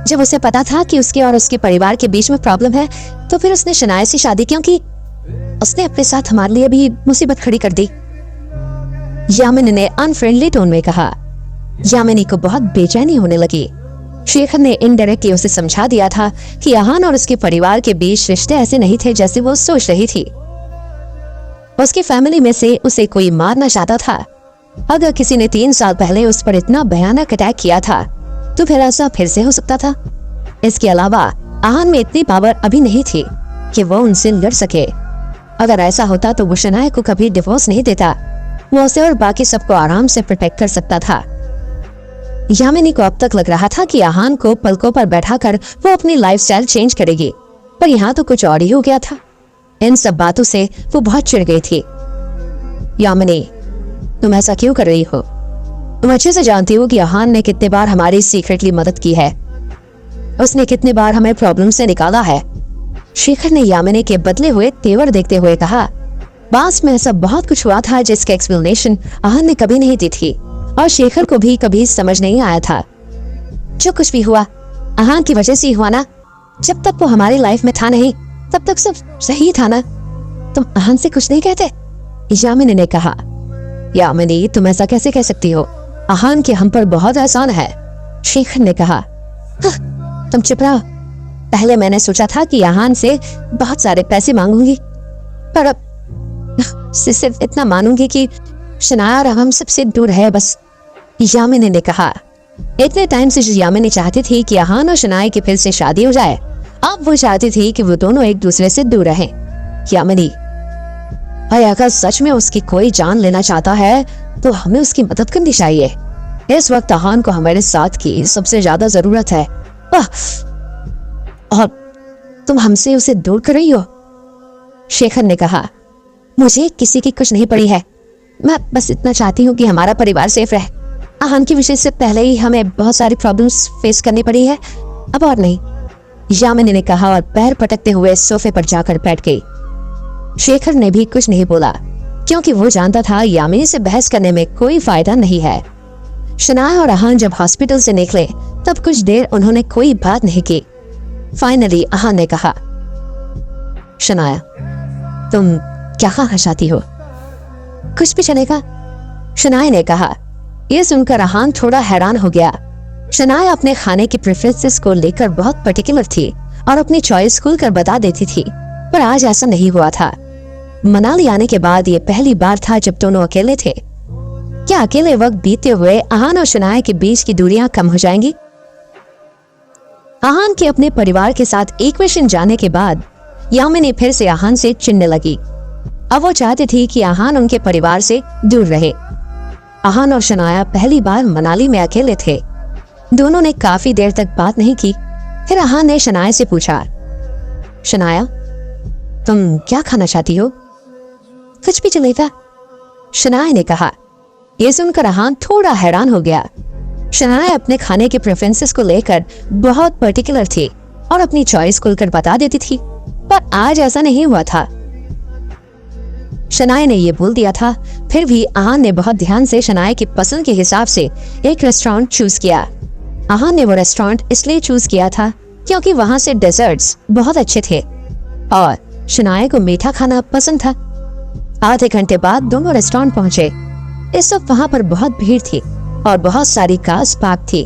जब उसे पता था कि उसके और उसके परिवार के बीच में प्रॉब्लम है तो फिर उसने शनाया से शादी क्यों की? उसने अपने साथ हमारे लिए भी मुसीबत खड़ी कर दी, यामिनी ने अनफ्रेंडली टोन में कहा। यामिनी को बहुत बेचैनी होने लगी। शेखर ने इनडायरेक्टली उसे समझा दिया था कि आहान और उसके परिवार के बीच रिश्ते ऐसे नहीं थे जैसे वो सोच रही थी। उसकी फैमिली में से उसे कोई मारना चाहता था। अगर किसी ने 3 साल पहले उस पर इतना भयानक अटैक किया था तो फिर ऐसा फिर से हो सकता था। इसके अलावा आहान में इतनी पावर अभी नहीं थी कि वो उनसे लड़ सके। अगर ऐसा होता तो वो शनाया को कभी डिवोर्स नहीं देता। वो उसे और बाकी सबको आराम से प्रोटेक्ट कर सकता था। यामिनी को अब तक लग रहा था कि आहान को पलकों पर बैठाकर वो अपनी लाइफस्टाइल चेंज करेगी, पर यहाँ तो कुछ और ही हो गया था। इन सब बातों से वो बहुत चिढ़ गई थी। यामिनी, तुम ऐसा क्यों कर रही हो? तुम अच्छे से जानती हो कि आहान ने कितने बार हमारी सीक्रेटली मदद की है। उसने कितने बार हमें प्रॉब्लम से निकाला है। शेखर ने यामिनी के बदले हुए तेवर देखते हुए कहा। बास में ऐसा बहुत कुछ हुआ था जिसका एक्सप्लेनेशन आहान ने कभी नहीं दी थी और शेखर को भी कभी समझ नहीं आया था। जो कुछ भी हुआ आहान की वजह से ही हुआ ना। जब तक वो हमारी लाइफ में था नहीं तब तक सब सही था ना। तुम आहान से कुछ नहीं कहते? यामिनी ने कहा। यामिनी, तुम ऐसा कैसे कह सकती हो? आहान के हम पर बहुत एहसान है। शेखर ने कहा। तुम चुप रहो। पहले मैंने सोचा था कि आहान से बहुत सारे पैसे मांगूंगी, पर अब सिर्फ इतना मानूंगी कि शनाया और हम सबसे दूर है बस। यामिनी ने कहा। इतने टाइम से जो यामिनी चाहती थी कि आहान और शनाया की फिर से शादी हो जाए, अब वो चाहती थी कि वो दोनों एक दूसरे से दूर रहें। यामिनी, अगर सच में उसकी कोई जान लेना चाहता है तो हमें उसकी मदद करनी चाहिए। इस वक्त आहान को हमारे साथ की सबसे ज्यादा जरूरत है और तुम हमसे उसे दूर कर रही हो। शेखर ने कहा। मुझे किसी की कुछ नहीं पड़ी है। मैं बस इतना चाहती हूँ कि हमारा परिवार सेफ रहे। आहान की विषय से पहले ही हमें बहुत सारी प्रॉब्लम्स फेस करनी पड़ी है, अब और नहीं। यामिनी ने कहा और पैर पटकते हुए सोफे पर जाकर बैठ गई। शेखर ने भी कुछ नहीं बोला क्योंकि वो जानता था यामिनी से बहस करने में कोई फायदा नहीं है। शनाया और आहान जब हॉस्पिटल से निकले तब कुछ देर उन्होंने कोई बात नहीं की। फाइनली आहान ने कहा। शनाया, तुम क्या खाना चाहती हो? कुछ भी चलेगा, शनाया ने कहा। यह सुनकर आहान थोड़ा हैरान हो गया। शनाया अपने खाने की प्रेफरेंसेस को लेकर बहुत पर्टिकुलर थी और अपनी चॉइस खुलकर बता देती थी, पर आज ऐसा नहीं हुआ था। मनाली आने के बाद ये पहली बार था जब दोनों अकेले थे। क्या अकेले वक्त बीतते हुए आहान और शनाया के बीच की दूरियां कम हो जाएंगी? आहान के अपने परिवार के साथ एक मिशन जाने के बाद यामिनी फिर से आहान से चिढ़ने लगी। अब वो चाहती थी कि आहान उनके परिवार से दूर रहे। आहान और शनाया पहली बार मनाली में अकेले थे। दोनों ने काफी देर तक बात नहीं की। फिर आहान ने शनाया से पूछा। शनाया, तुम क्या खाना चाहती हो? कुछ भी चलेगा, शनाया ने कहा। यह सुनकर आहान थोड़ा हैरान हो गया। शनाया अपने खाने के प्रेफरेंसेस को लेकर बहुत पर्टिकुलर थी और अपनी चॉइस खुलकर बता देती थी, पर आज ऐसा नहीं हुआ था। शनाया ने यह बोल दिया था, फिर भी आहान ने बहुत ध्यान से शनाया की पसंद के हिसाब से एक रेस्टोरेंट चूज किया। आहान ने वो रेस्टोरेंट इसलिए चूज किया था क्योंकि वहां से डेजर्ट्स बहुत अच्छे थे और शनाया को मीठा खाना पसंद था। आधे घंटे बाद दोनों रेस्टोरेंट पहुंचे। इस वक्त वहां पर बहुत भीड़ थी और बहुत सारी कार्स पार्क थी।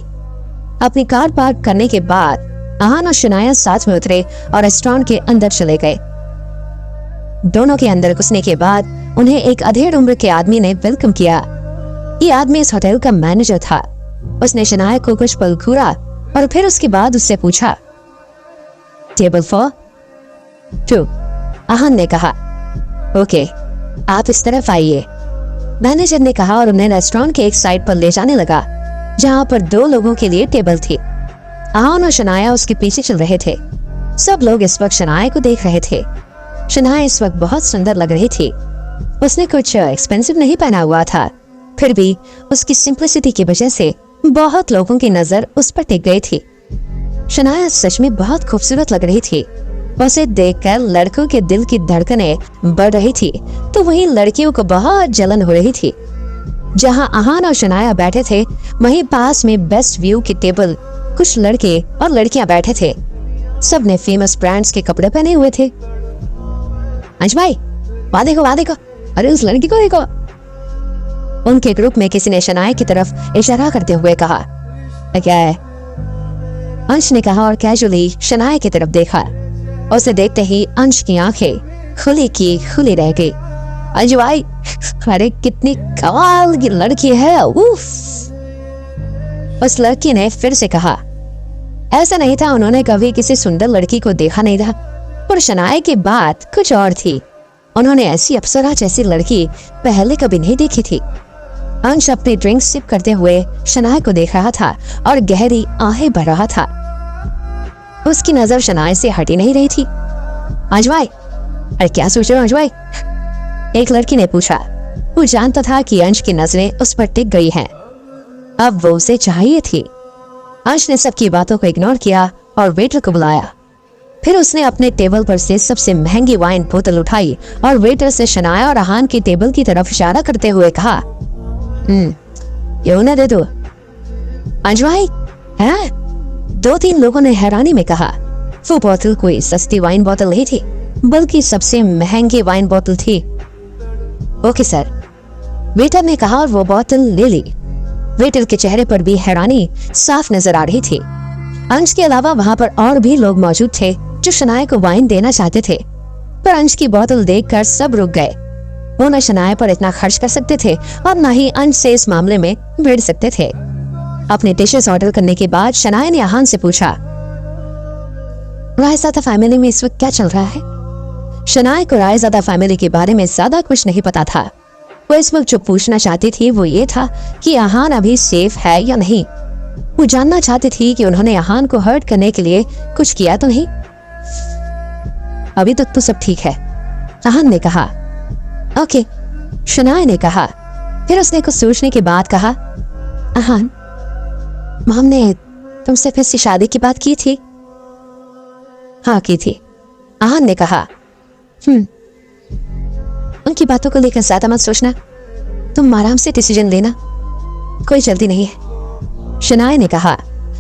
अपनी कार पार्क करने के बाद आहान और शनाया साथ में उतरे और रेस्टोरेंट के अंदर चले गए। दोनों के अंदर घुसने के बाद उन्हें एक अधेड़ उम्र के आदमी ने वेलकम किया। ये आदमी इस होटल का मैनेजर था। उसने शनाया को कुछ पल घूरा और फिर उसके बाद उससे पूछा, टेबल फॉर 2? आहान ने कहा। ओके, आप इस तरफ आइए, मैनेजर ने कहा और उन्हें रेस्टोरेंट के एक साइड पर ले जाने लगा जहां पर 2 लोगों के लिए टेबल थी। आहान और शनाया उसके पीछे चल रहे थे। सब लोग इस वक्त शनाया को देख रहे थे। शनाया इस वक्त बहुत सुंदर लग रही थी। उसने कुछ एक्सपेंसिव नहीं पहना हुआ था, फिर भी उसकी सिंपलिसिटी की वजह से बहुत लोगों की नजर उस पर टिक गई थी। शनाया सच में बहुत खूबसूरत लग रही थी। उसे देखकर लड़कों के दिल की धड़कनें बढ़ रही थी तो वहीं लड़कियों को बहुत जलन हो रही थी। जहां आहान और शनाया बैठे थे वहीं पास में बेस्ट व्यू की टेबल कुछ लड़के और लड़कियां बैठे थे। सब ने फेमस ब्रांड्स के कपड़े पहने हुए थे। अंश भाई, वहाँ देखो, अरे उस लड़की को देखो। उनके ग्रुप में किसी ने शनाया की तरफ इशारा करते हुए कहा, क्या है? अंश ने कहा और कैजुअली शनाया की तरफ देखा। उसे देखते ही अंश की आंखें खुली की खुली रह गई। अंजू भाई, अरे कितनी कमाल की लड़की है, उफ। उस लड़की ने फिर से कहा। ऐसा नहीं था उन्होंने कभी किसी सुंदर लड़की को देखा नहीं था, पर शनाया की बात कुछ और थी। उन्होंने ऐसी अप्सरा जैसी लड़की पहले कभी नहीं देखी थी। अंश अपनी ड्रिंक सिप करते हुए शनाया को देख रहा था और गहरी आहें भर रहा था। उसकी नजर शनाया से हटी नहीं रही थी। अंश भाई, अरे क्या सोच रहे हो अंश भाई? एक लड़की ने पूछा। वो जानता था कि अंश की नजरें उस पर टिक गई हैं। अब वो उसे चाहिए थी। अंश ने सबकी बातों को इग्नोर किया और वेटर को बुलाया। फिर उसने अपने टेबल पर से सबसे महंगी वाइन बोतल उठाई और वेटर से शनाया और अहान की टेबल की तरफ इशारा करते हुए कहा, ये उन्हें दे दो। अंश भाई, हैं? 2-3 लोगों ने हैरानी में कहा। वो बोतल कोई सस्ती वाइन बोतल नहीं थी, बल्कि सबसे महंगी वाइन बोतल थी। ओके सर, वेटर ने कहा और वो बोतल ले ली। वेटर के चेहरे पर भी हैरानी साफ नजर आ रही थी। अंश के अलावा वहां पर और भी लोग मौजूद थे जो शनाया को वाइन देना चाहते थे, पर अंश की बोतल देखकर सब रुक गए। वो न शनाया पर इतना खर्च कर सकते थे और न ही अंश से इस मामले में भिड़ सकते थे। अपने डिशेस ऑर्डर करने के बाद शनाया ने अहान से पूछा, रायज़ादा फैमिली में इस वक्त क्या चल रहा है? शनाया को रायज़ादा फैमिली के बारे में ज्यादा कुछ नहीं पता था। वो इस वक्त जो पूछना चाहती थी वो ये था कि अहान अभी सेफ है या नहीं। वो जानना चाहती थी कि उन्होंने अहान को हर्ट करने के लिए कुछ किया तो नहीं। अभी तक तो सब ठीक है, अहान ने कहा। ओके, शनाया ने कहा। फिर उसने कुछ सोचने के बाद कहा, अहान, मॉम ने तुमसे फिर से शादी की बात की थी? हाँ की थी, अहान ने कहा। उनकी बातों को लेकर ज्यादा मत सोचना, तुम आराम से डिसीजन लेना, कोई जल्दी नहीं है, शनाया ने कहा।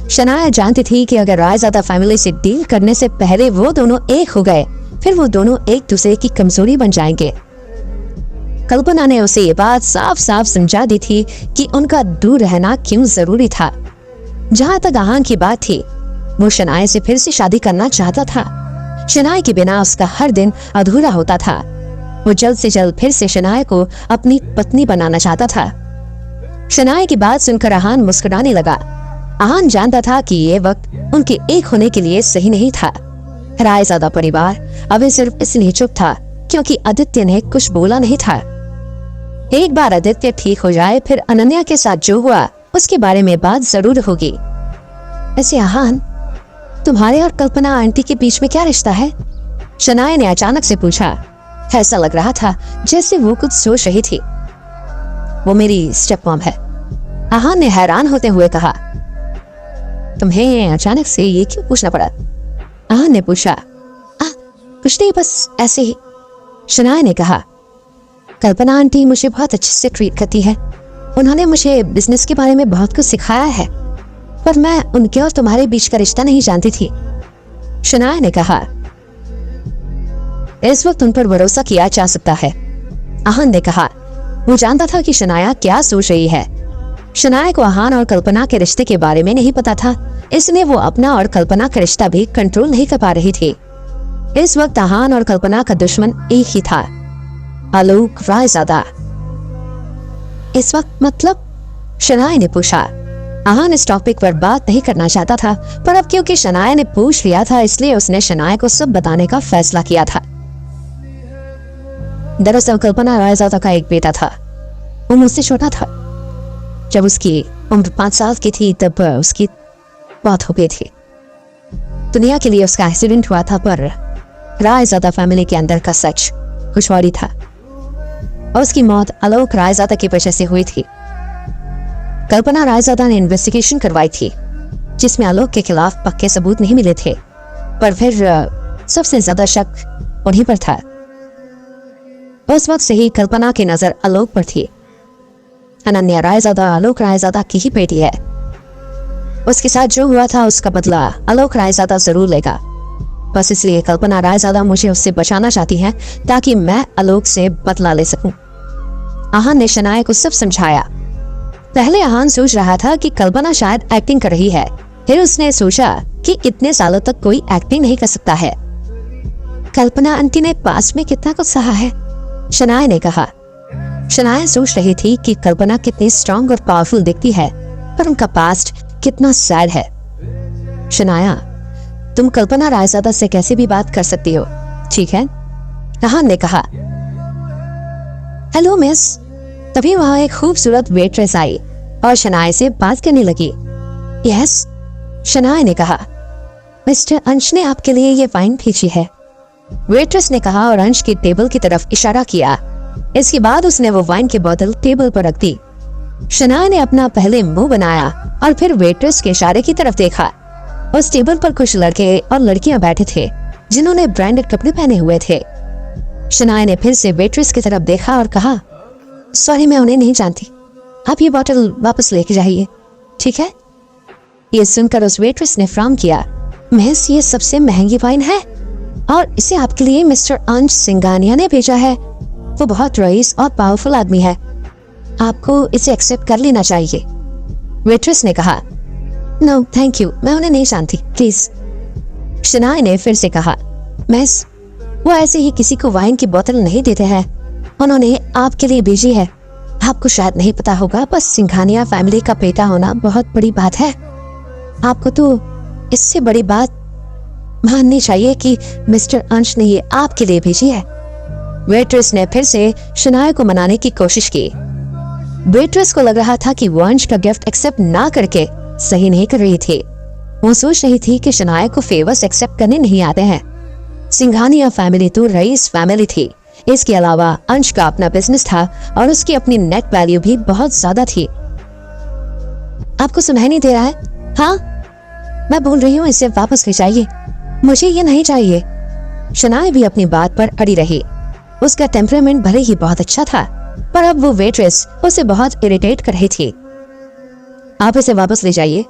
शनाया जानती थी कि अगर रायज़ादा फैमिली से डील करने से पहले वो दोनों एक हो गए, फिर वो दोनों एक दूसरे की कमजोरी बन जाएंगे। कल्पना ने उसे ये बात साफ साफ समझा दी थी कि उनका दूर रहना क्यों जरूरी था। जहां तक अहान की बात थी, वो शनाया से फिर से शादी करना चाहता था। शनाया के बिना उसका हर दिन अधूरा होता था। वो जल्द से जल्द फिर से शनाया को अपनी पत्नी बनाना चाहता था। शनाया की बात सुनकर अहान मुस्कुराने लगा। अहान जानता था कि ये वक्त उनके एक होने के लिए सही नहीं था। रायज़ादा परिवार अभी सिर्फ इसलिए चुप था क्योंकि आदित्य ने कुछ बोला नहीं था। एक बार आदित्य ठीक हो जाए, फिर अनन्या के साथ जो हुआ उसके बारे में बात जरूर होगी। ऐसे अहान, तुम्हारे और कल्पना आंटी के बीच में क्या रिश्ता है? शनाया ने अचानक से पूछा। ऐसा लग रहा था जैसे वो कुछ सोच रही थी। वो मेरी स्टेप मॉम है, अहान ने हैरान होते हुए कहा। तुम्हें अचानक से ये क्यों पूछना पड़ा? अहान ने पूछा। कुछ नहीं, बस ऐसे ही, शनाया ने कहा। कल्पना आंटी मुझे बहुत अच्छे से ट्रीट करती है। उन्होंने मुझे बिजनेस के बारे में बहुत कुछ सिखाया है, पर मैं उनके और तुम्हारे बीच का रिश्ता नहीं जानती थी, शनाया ने कहा। इस वक्त उन पर भरोसा किया जा सकता है, अहान ने कहा। वो जानता था कि शनाया क्या सोच रही है। शनाया को अहान और कल्पना के रिश्ते के बारे में नहीं पता था, इसलिए वो अपना और कल्पना का रिश्ता भी कंट्रोल नहीं कर पा रही थी। इस वक्त अहान और कल्पना का दुश्मन एक ही था, आलोक रायज़ादा। इस वक्त मतलब? शनाया ने पूछा। अहान इस टॉपिक पर बात नहीं करना चाहता था, पर अब क्योंकि शनाया ने पूछ लिया था, इसलिए उसने शनाया को सब बताने का फैसला किया था। दरअसल कल्पना रायज़ादा का एक बेटा था। वो मुझसे छोटा था। जब उसकी उम्र 5 साल की थी तब उसकी मौत हो गई थी। दुनिया के लिए उसका एक्सीडेंट हुआ था, पर रायज़ादा फैमिली के अंदर का सच कुछ और ही था। और उसकी मौत आलोक रायज़ादा की वजह से हुई थी। कल्पना रायज़ादा ने इन्वेस्टिगेशन करवाई थी, जिसमें आलोक के खिलाफ पक्के सबूत नहीं मिले थे, पर फिर सबसे ज्यादा शक उन्हीं पर था। उस वक्त से ही कल्पना की नजर आलोक पर थी। अनन्या रायज़ादा आलोक रायज़ादा की ही बेटी है। उसके साथ जो हुआ था उसका बदला आलोक रायज़ादा जरूर लेगा। बस इसलिए कल्पना रायज़ादा मुझे उससे बचाना चाहती है ताकि मैं आलोक से बदला ले सकूं। आहान ने शनाया को सब समझाया। पहले आहान सोच रहा था कि कल्पना शायद एक्टिंग कर रही है, फिर उसने सोचा कि इतने सालों तक कोई एक्टिंग नहीं कर सकता है। कल्पना आंटी ने पास्ट में कितना कुछ सहा है, शनाया ने कहा। शनाया सोच रही थी कि कल्पना कितनी स्ट्रांग और पावरफुल दिखती है, पर उनका पास्ट कितना सैड है। शनाया, तुम कल्पना रायजादा से कैसे भी बात कर सकती हो, ठीक है? आहान ने कहा। Hello miss. तभी वहां एक खूबसूरत वेट्रेस आई और शनाया से बात करने लगी। यस, शनाया ने कहा। मिस्टर अंश ने आपके लिए ये वाइन भेजी है, वेट्रेस ने कहा और अंश की टेबल की तरफ इशारा किया। इसके बाद उसने वो वाइन की बोतल टेबल पर रख दी। शनाया ने अपना पहले मुंह बनाया और फिर वेट्रेस के इशारे की तरफ देखा। उस टेबल पर कुछ लड़के और लड़कियां बैठे थे जिन्होंने ब्रांडेड कपड़े पहने हुए थे। शनाया ने फिर से वेट्रेस की तरफ देखा और कहा, सॉरी मैं उन्हें नहीं जानती, आप ये बोतल वापस लेके जाइए, ठीक है? ये सुनकर उस वेट्रेस ने फ्राउन किया। मिस, ये सबसे महंगी वाइन है और इसे आपके लिए मिस्टर अंश सिंघानिया ने भेजा है। वो बहुत रईस और पावरफुल आदमी है, आपको इसे एक्सेप्ट कर लेना चाहिए। वेट्रेस ने कहा। नो थैंक यू, मैं उन्हें नहीं जानती, प्लीज। शनाया ने फिर से कहा, मिस, वो ऐसे ही किसी को वाइन की बोतल नहीं देते हैं, उन्होंने आपके लिए भेजी है। आपको शायद नहीं पता होगा, बस सिंघानिया फैमिली का बेटा होना बहुत बड़ी बात है। आपको तो इससे बड़ी बात माननी चाहिए कि मिस्टर अंश ने ये आपके लिए भेजी है। वेट्रेस ने फिर से शनाया को मनाने की कोशिश की। वेट्रेस को लग रहा था कि वो अंश का गिफ्ट एक्सेप्ट ना करके सही नहीं कर रही थी। वो सोच रही थी कि शनाया को फेवर्स एक्सेप्ट करने नहीं आते हैं। सिंघानिया फैमिली तो रईस फैमिली थी। इसके अलावा अंश का अपना बिजनेस था और उसकी अपनी नेट वैल्यू भी बहुत ज्यादा थी। आपको सुनाई नहीं दे रहा है? हाँ, मैं बोल रही हूँ, इसे वापस ले जाइए, मुझे ये नहीं चाहिए। शनाया भी अपनी बात पर अड़ी रही। उसका टेम्परामेंट भले ही बहुत अच्छा था, पर अब वो वेट्रेस उसे बहुत इरिटेट कर रही थी। आप इसे वापस ले जाइए,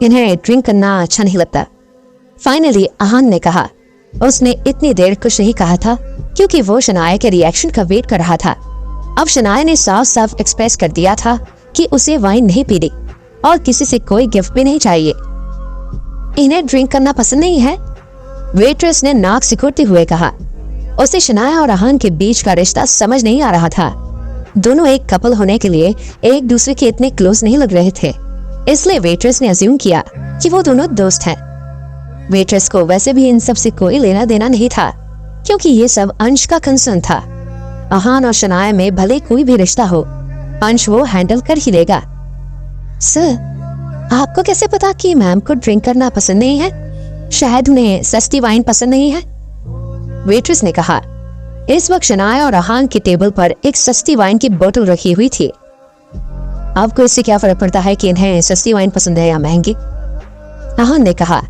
इन्हें ड्रिंक करना अच्छा नहीं लगता। फाइनली आहान ने कहा। उसने इतनी देर कुछ नहीं कहा था क्योंकि वो शनाया के रिएक्शन का वेट कर रहा था। अब शनाया ने साफ साफ एक्सप्रेस कर दिया था कि उसे वाइन नहीं पीनी और किसी से कोई गिफ्ट भी नहीं चाहिए। इन्हें ड्रिंक करना पसंद नहीं है, वेट्रेस ने नाक सिकुड़ते हुए कहा। उसे शनाया और आहान के बीच का रिश्ता समझ नहीं आ रहा था। दोनों एक कपल होने के लिए एक दूसरे के इतने क्लोज नहीं लग रहे थे, इसलिए वेट्रेस ने अज्यूम किया कि वो दोनों दोस्त हैं। वेट्रेस को वैसे भी इन सब से कोई लेना देना नहीं था क्योंकि ये सब अंश का कंसर्न था। आहान और शनाया में भले कोई भी रिश्ता हो, अंश वो हैंडल कर ही लेगा। सर, आपको कैसे पता कि मैम को ड्रिंक करना पसंद नहीं है? शायद उन्हें सस्ती वाइन पसंद नहीं है, वेट्रेस ने कहा। इस वक्त शनाया और आहान की टेबल पर एक सस्ती वाइन की बोतल रखी हुई थी। आपको इससे क्या फर्क पड़ता है कि इन्हें सस्ती वाइन पसंद है या महंगी? आहान ने कहा।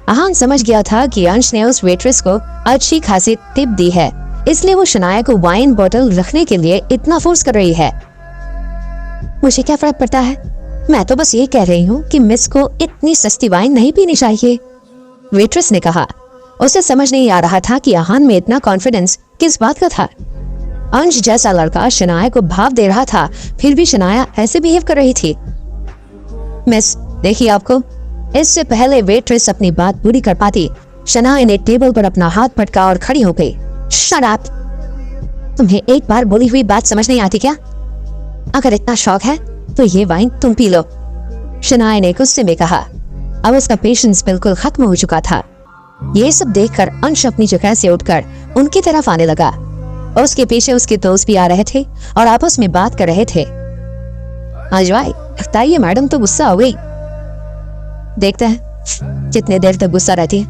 आहान समझ गया था कि अंश ने उस वेट्रेस को अच्छी खासी टिप दी है, इसलिए वो शनाया को वाइन बोतल रखने के लिए इतना फोर्स कर रही है। मुझे क्या फर्क पड़ता है, मैं तो बस ये कह रही हूँ कि मिस को इतनी सस्ती वाइन नहीं पीनी चाहिए, वेट्रेस ने कहा। उसे समझ नहीं आ रहा था कि आहान में इतना कॉन्फिडेंस किस बात का था। अंश जैसा लड़का शनाया को भाव दे रहा था, फिर भी शनाया ऐसे बिहेव कर रही थी। मिस देखिए, आपको इससे पहले वेट्रेस अपनी बात पूरी कर पाती, शनाया ने टेबल पर अपना हाथ पटका और खड़ी हो गई। Shut up! तुम्हें एक बार बोली हुई बात समझ नहीं आती क्या? अगर इतना शौक है तो ये वाइन तुम पी लो, शनाया ने गुस्से में कहा। अब उसका पेशेंस बिल्कुल खत्म हो चुका था। ये सब देखकर अंश अपनी जगह से उठकर उनकी तरफ आने लगा। उसके पीछे उसके दोस्त भी आ रहे थे और आपस में बात कर रहे थे। अजवाई, लगता है ये मैडम तो गुस्सा हो गई। देखते हैं कितने देर तक गुस्सा रहती है,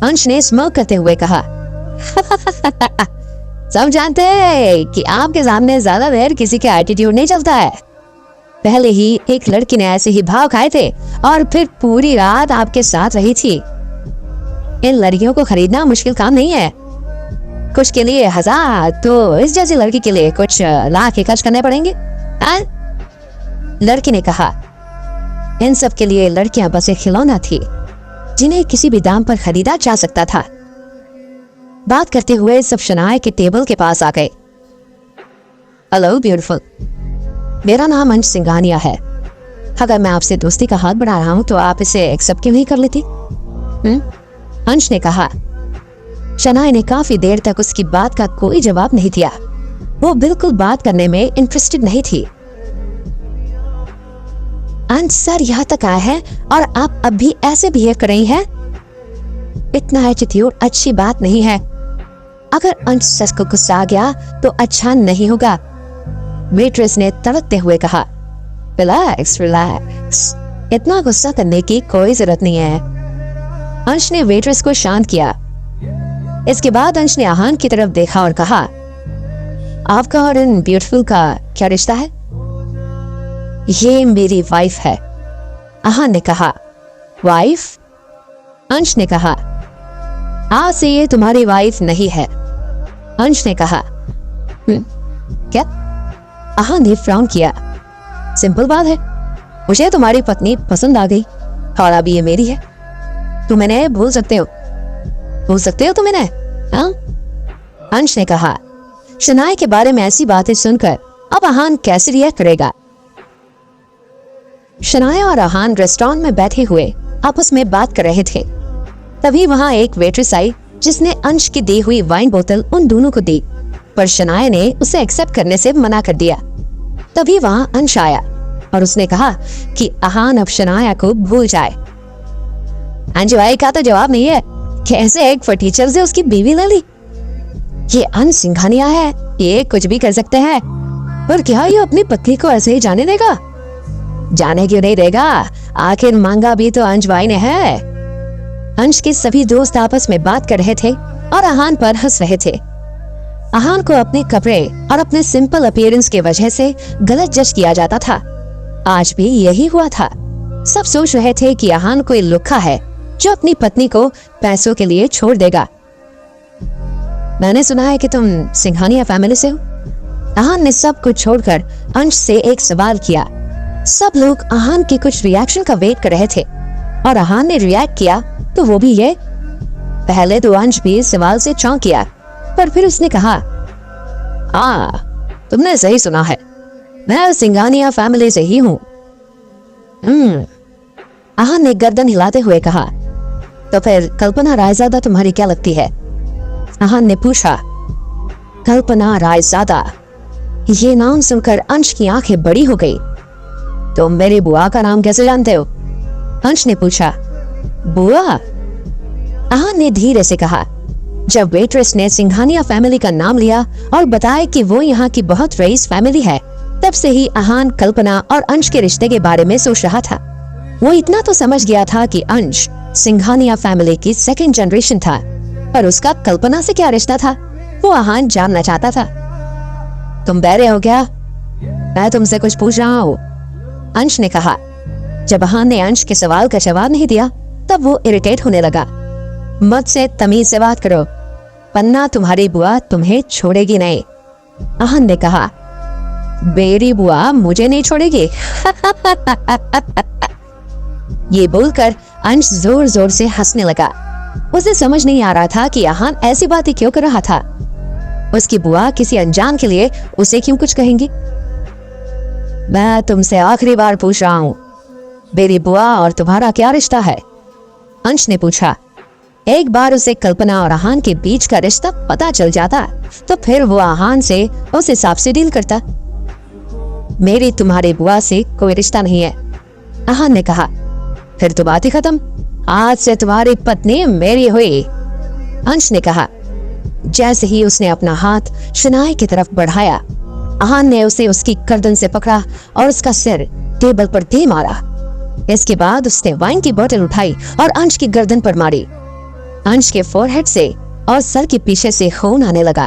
अंश ने स्मोक करते हुए कहा। सब जानते हैं कि आपके सामने ज्यादा देर किसी का एटीट्यूड नहीं चलता है। पहले ही एक लड़की ने ऐसे ही भाव खाए थे और फिर पूरी रात आपके साथ रही थी। इन लड़कियों को खरीदना मुश्किल काम नहीं है, कुछ के लिए 1000 तो इस जैसी लड़की के लिए कुछ लाख खर्च करने पड़ेंगे। लड़की ने कहा। इन सब के लिए लड़कियां बस एक खिलौना थी जिन्हें किसी भी दाम पर खरीदा जा सकता था। बात करते हुए सब शनाया के टेबल के पास आ गए। हेलो ब्यूटीफुल, मेरा नाम अंश सिंघानिया है। अगर मैं आपसे दोस्ती का हाथ बढ़ा रहा हूँ तो आप इसे एक्सेप्ट क्यों नहीं कर लेती? अंश ने कहा। शनाया ने काफी देर तक उसकी बात का कोई जवाब नहीं दिया। वो बिल्कुल बात करने में इंटरेस्टेड नहीं थी। अंश सर यहाँ तक आया है और आप अब भी ऐसे बिहेव कर रही हैं? इतना एटीट्यूड अच्छी बात नहीं है। अगर अंश सर को गुस्सा आ गया तो अच्छा नहीं होगा। वेट्रेस ने तड़कते हुए कहा। रिलैक्स रिलैक्स, इतना गुस्सा करने की कोई जरूरत नहीं है। अंश ने वेट्रेस को शांत किया। इसके बाद अंश ने आहान की तरफ देखा और कहा, आपका और इन ब्यूटीफुल का क्या रिश्ता है? ये मेरी वाइफ है, आहान ने कहा। वाइफ? अंश ने कहा। आज से ये तुम्हारी वाइफ नहीं है, अंश ने कहा। क्या? आहान ने फ्राउन किया। सिंपल बात है, मुझे तुम्हारी पत्नी पसंद आ गई और अब ये मेरी है। तुम इन्हें भूल सकते हो तुम इन्हें, हाँ? अंश ने कहा। शनाया के बारे में ऐसी बातें सुनकर अब आहान कैसे रिएक्ट करेगा? शनाया और आहान रेस्टोरेंट में बैठे हुए आपस में बात कर रहे थे। तभी वहां एक वेट्रेस आई जिसने अंश की दी हुई वाइन बोतल उन दोनों को दी, पर शनाया ने उसे एक्सेप्ट करने से मना कर दिया। तभी वहां अंश आया और उसने कहा कि आहान अब शनाया को भूल जाए। अंश भाई का तो जवाब नहीं है, कैसे एक फर्नीचर से उसकी बीवी ले ली? ये अंश सिंघानिया है, ये कुछ भी कर सकते हैं। पर क्या ये अपनी पत्नी को ऐसे ही जाने देगा? जाने क्यों नहीं देगा? आखिर मांगा भी तो अंश भाई ने है। अंश के सभी दोस्त आपस में बात कर रहे थे और आहान पर हंस रहे थे। आहान को अपने कपड़े और अपने सिंपल अपीयरेंस की वजह से गलत जज किया जाता था। आज भी यही हुआ था। सब सोच रहे थे कि आहान कोई लुक्खा है जो अपनी पत्नी को पैसों के लिए छोड़ देगा। मैंने सुना है कि तुम सिंघानिया फैमिली से हो। आहान ने सब कुछ छोड़कर अंश से एक सवाल किया। सब लोग आहान के कुछ रिएक्शन का वेट कर रहे थे और आहान ने रिएक्ट किया तो वो भी ये। पहले तो अंश भी इस सवाल से चौंक गया, पर फिर उसने कहा, तुमने सही सुना है, मैं सिंघानिया फैमिली से ही हूँ। आहान ने गर्दन हिलाते हुए कहा। तो फिर कल्पना रायजादा तुम्हारी क्या लगती है? आहान ने पूछा। कल्पना रायजादा? ये नाम सुनकर अंश की आंखें बड़ी हो गई। तुम मेरी बुआ का नाम कैसे जानते हो? अंश ने पूछा। बुआ? आहान ने धीरे से कहा। जब वेट्रेस ने सिंघानिया फैमिली का नाम लिया और बताया कि वो यहाँ की बहुत रईस फैमिली है, तब से ही आहान कल्पना और अंश के रिश्ते के बारे में सोच रहा था। वो इतना तो समझ गया था कि अंश सिंघानिया फैमिली की सेकंड जनरेशन था, पर उसका कल्पना से क्या रिश्ता था वो आहान जानना चाहता था। तुम बहरे हो क्या? मैं तुमसे कुछ पूछ रहा हूँ, अंश ने कहा। जब आहान ने अंश के सवाल का जवाब नहीं दिया तब वो इरिटेट होने लगा। मुझसे तमीज से बात करो, वरना तुम्हारी बुआ तुम्हें छोड़ेगी नहीं, आहान ने कहा। मेरी बुआ मुझे नहीं छोड़ेगी। ये बोलकर अंश जोर जोर से हंसने लगा। उसे समझ नहीं आ रहा था कि आहान ऐसी बातें क्यों कर रहा था। उसकी बुआ किसी अनजान के लिए उसे क्यों कुछ कहेंगी? मैं तुमसे आखिरी बार पूछ रहा हूँ, मेरी बुआ और तुम्हारा क्या रिश्ता है? अंश ने पूछा। एक बार उसे कल्पना और आहान के बीच का रिश्ता पता चल जाता तो फिर वो आहान से उस हिसाब से डील करता। मेरी तुम्हारी बुआ से कोई रिश्ता नहीं है, आहान ने कहा। फिर तो बात ही खत्म, आज से तुम्हारी पत्नी मेरी हुई, अंश ने कहा। जैसे ही उसने अपना हाथ शनाया की तरफ बढ़ाया, आहान ने उसे उसकी गर्दन से पकड़ा और उसका सिर टेबल पर दे मारा। इसके बाद उसने वाइन की बोतल उठाई और अंश की गर्दन पर मारी। अंश के फोरहेड से और सर के पीछे से खून आने लगा।